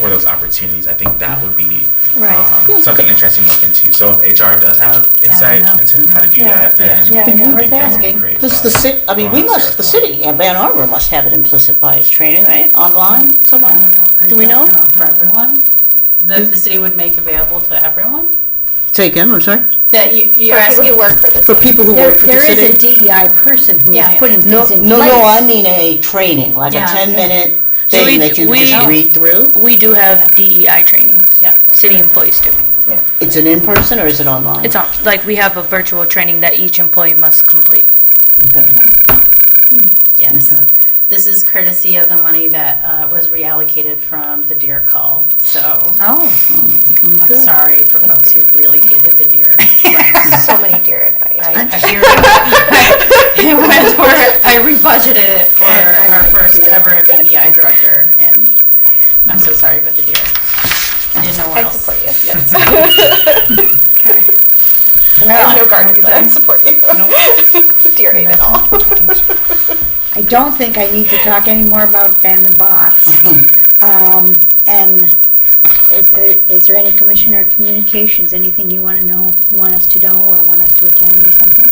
Speaker 12: for those opportunities. I think that would be
Speaker 1: Right.
Speaker 12: something interesting to look into. So if HR does have insight into how to do that, then
Speaker 1: Yeah.
Speaker 12: I think that would be great.
Speaker 11: Does
Speaker 12: but
Speaker 11: the city, I mean,
Speaker 12: going
Speaker 11: we
Speaker 12: on
Speaker 11: must,
Speaker 12: Sarah's
Speaker 11: the
Speaker 12: point.
Speaker 11: city and Van Arbor must have an implicit bias training, right? Online somewhere? Do we know?
Speaker 3: For everyone? The city would make available to everyone?
Speaker 11: Say again, I'm sorry?
Speaker 3: That you're
Speaker 7: For people
Speaker 3: asking
Speaker 7: who work for this.
Speaker 11: For people who work for the
Speaker 4: There is a
Speaker 11: city?
Speaker 4: DEI person who
Speaker 3: Yeah,
Speaker 4: is
Speaker 3: yeah.
Speaker 4: putting
Speaker 11: No,
Speaker 4: things in
Speaker 11: no,
Speaker 4: place.
Speaker 11: no, I mean a training, like a
Speaker 3: Yeah.
Speaker 11: 10-minute
Speaker 13: So
Speaker 11: thing that you
Speaker 13: we-
Speaker 11: just read through?
Speaker 13: We do have DEI trainings.
Speaker 3: Yeah.
Speaker 13: City employees do.
Speaker 11: It's an in-person or is it online?
Speaker 13: It's on, like, we have a virtual training that each employee must complete.
Speaker 11: Okay.
Speaker 3: Yes.
Speaker 11: Okay.
Speaker 3: This is courtesy of the money that was reallocated from the deer call. So
Speaker 4: Oh,
Speaker 3: I'm sorry for folks who really hated the deer.
Speaker 7: So many deer advice.
Speaker 3: I hear it went toward, I rebudgeted it for our first ever DEI director, and I'm so sorry about the deer. I didn't know what
Speaker 7: I
Speaker 3: else.
Speaker 7: support you. Yes.
Speaker 4: well,
Speaker 7: No garden, but I support you. Deer ate it all.
Speaker 4: I don't think I need to talk any more about Ban the Box. And is there any commissioner communications, anything you want to know, want us to know, or want us to attend or something?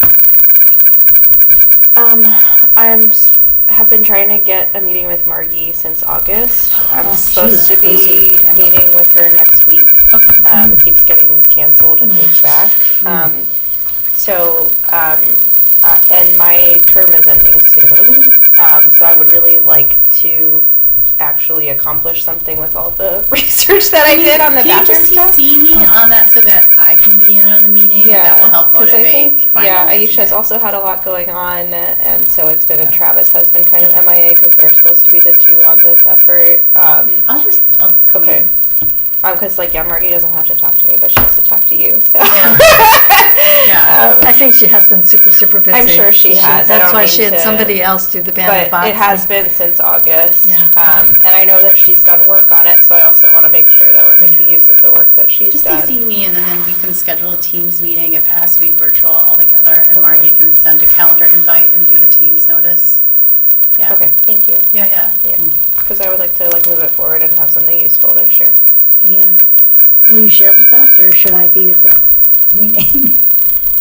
Speaker 7: Have been trying to get a meeting with Margie since August. I'm
Speaker 4: Oh,
Speaker 7: supposed
Speaker 4: she's
Speaker 7: to be
Speaker 4: busy. Yeah.
Speaker 7: meeting with her next week. It keeps getting canceled and moved back. And my term is ending soon, so I would really like to actually accomplish something with all the research that I did on the bathroom stuff.
Speaker 3: Can you just CC me on that so that I can be in on the meeting? And that will help
Speaker 7: 'cause I
Speaker 3: motivate.
Speaker 7: think,
Speaker 3: finalizing
Speaker 7: Aisha's
Speaker 3: it.
Speaker 7: also had a lot going on, and so it's been, Travis has been kind of MIA because they're supposed to be the two on this effort.
Speaker 3: I'll
Speaker 7: Okay. Because, Margie doesn't have to talk to me, but she has to talk to you, so.
Speaker 3: Yeah.
Speaker 1: I think she has been super, super busy.
Speaker 7: I'm sure she has. I
Speaker 1: That's
Speaker 7: don't
Speaker 1: why
Speaker 7: mean
Speaker 1: she had
Speaker 7: to-
Speaker 1: somebody else do the Ban the
Speaker 7: But
Speaker 1: Box.
Speaker 7: it has been since August.
Speaker 1: Yeah.
Speaker 7: And I know that she's done work on it, so I also want to make sure that we're making use of the work that she's
Speaker 3: Just
Speaker 7: done.
Speaker 3: CC me and then we can schedule a Teams meeting if it has to be virtual altogether. And Margie can send a calendar invite and do the Teams notice. Yeah.
Speaker 7: Okay, thank you.
Speaker 3: Yeah.
Speaker 7: Yeah, because I would like to move it forward and have something useful to share.
Speaker 4: Yeah. Will you share with us, or should I be at that meeting?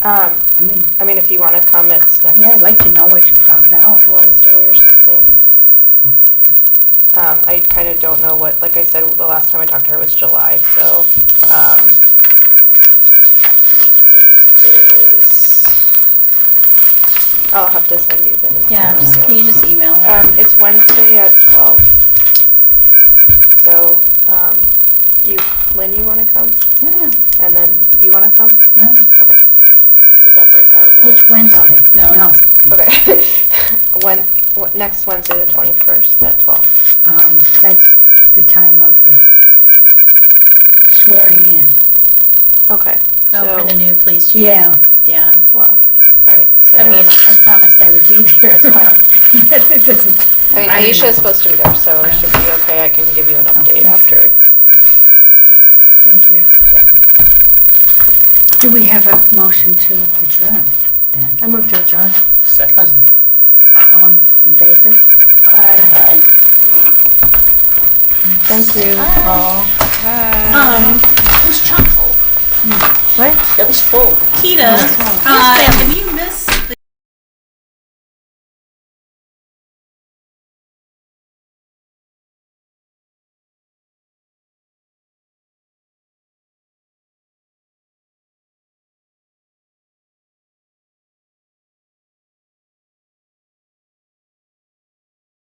Speaker 4: I mean,
Speaker 7: if you want to come, it's next
Speaker 4: yeah, I'd like to know what you found out.
Speaker 7: Wednesday or something. I kind of don't know what, like I said, the last time I talked to her was July, so, it is, I'll have to send you the info.
Speaker 3: Yeah, can you just email her?
Speaker 7: It's Wednesday at 12. So, Lynn, you want to come?
Speaker 3: Yeah.
Speaker 7: And then you want to come?
Speaker 4: Yeah.
Speaker 7: Okay. Does that break our rule?
Speaker 4: Which Wednesday?
Speaker 3: No.
Speaker 7: Okay. Next Wednesday, the 21st at 12.
Speaker 4: That's the time of the swearing in.
Speaker 7: Okay.
Speaker 3: Oh, for the new police chief?
Speaker 4: Yeah.
Speaker 3: Yeah.
Speaker 7: Wow. All right. So
Speaker 4: I promised I would be there.
Speaker 7: That's fine.
Speaker 4: It doesn't.
Speaker 7: Aisha is supposed to be there, so it should be okay. I can give you an update after.
Speaker 1: Thank you.
Speaker 7: Yeah.
Speaker 4: Do we have a motion to adjourn then?
Speaker 1: I moved to adjourn.
Speaker 12: Second.
Speaker 4: All in favor?
Speaker 7: Bye.
Speaker 1: Thank you all.
Speaker 3: It was chock full.
Speaker 1: What?
Speaker 11: It was full.
Speaker 3: Kita, have you missed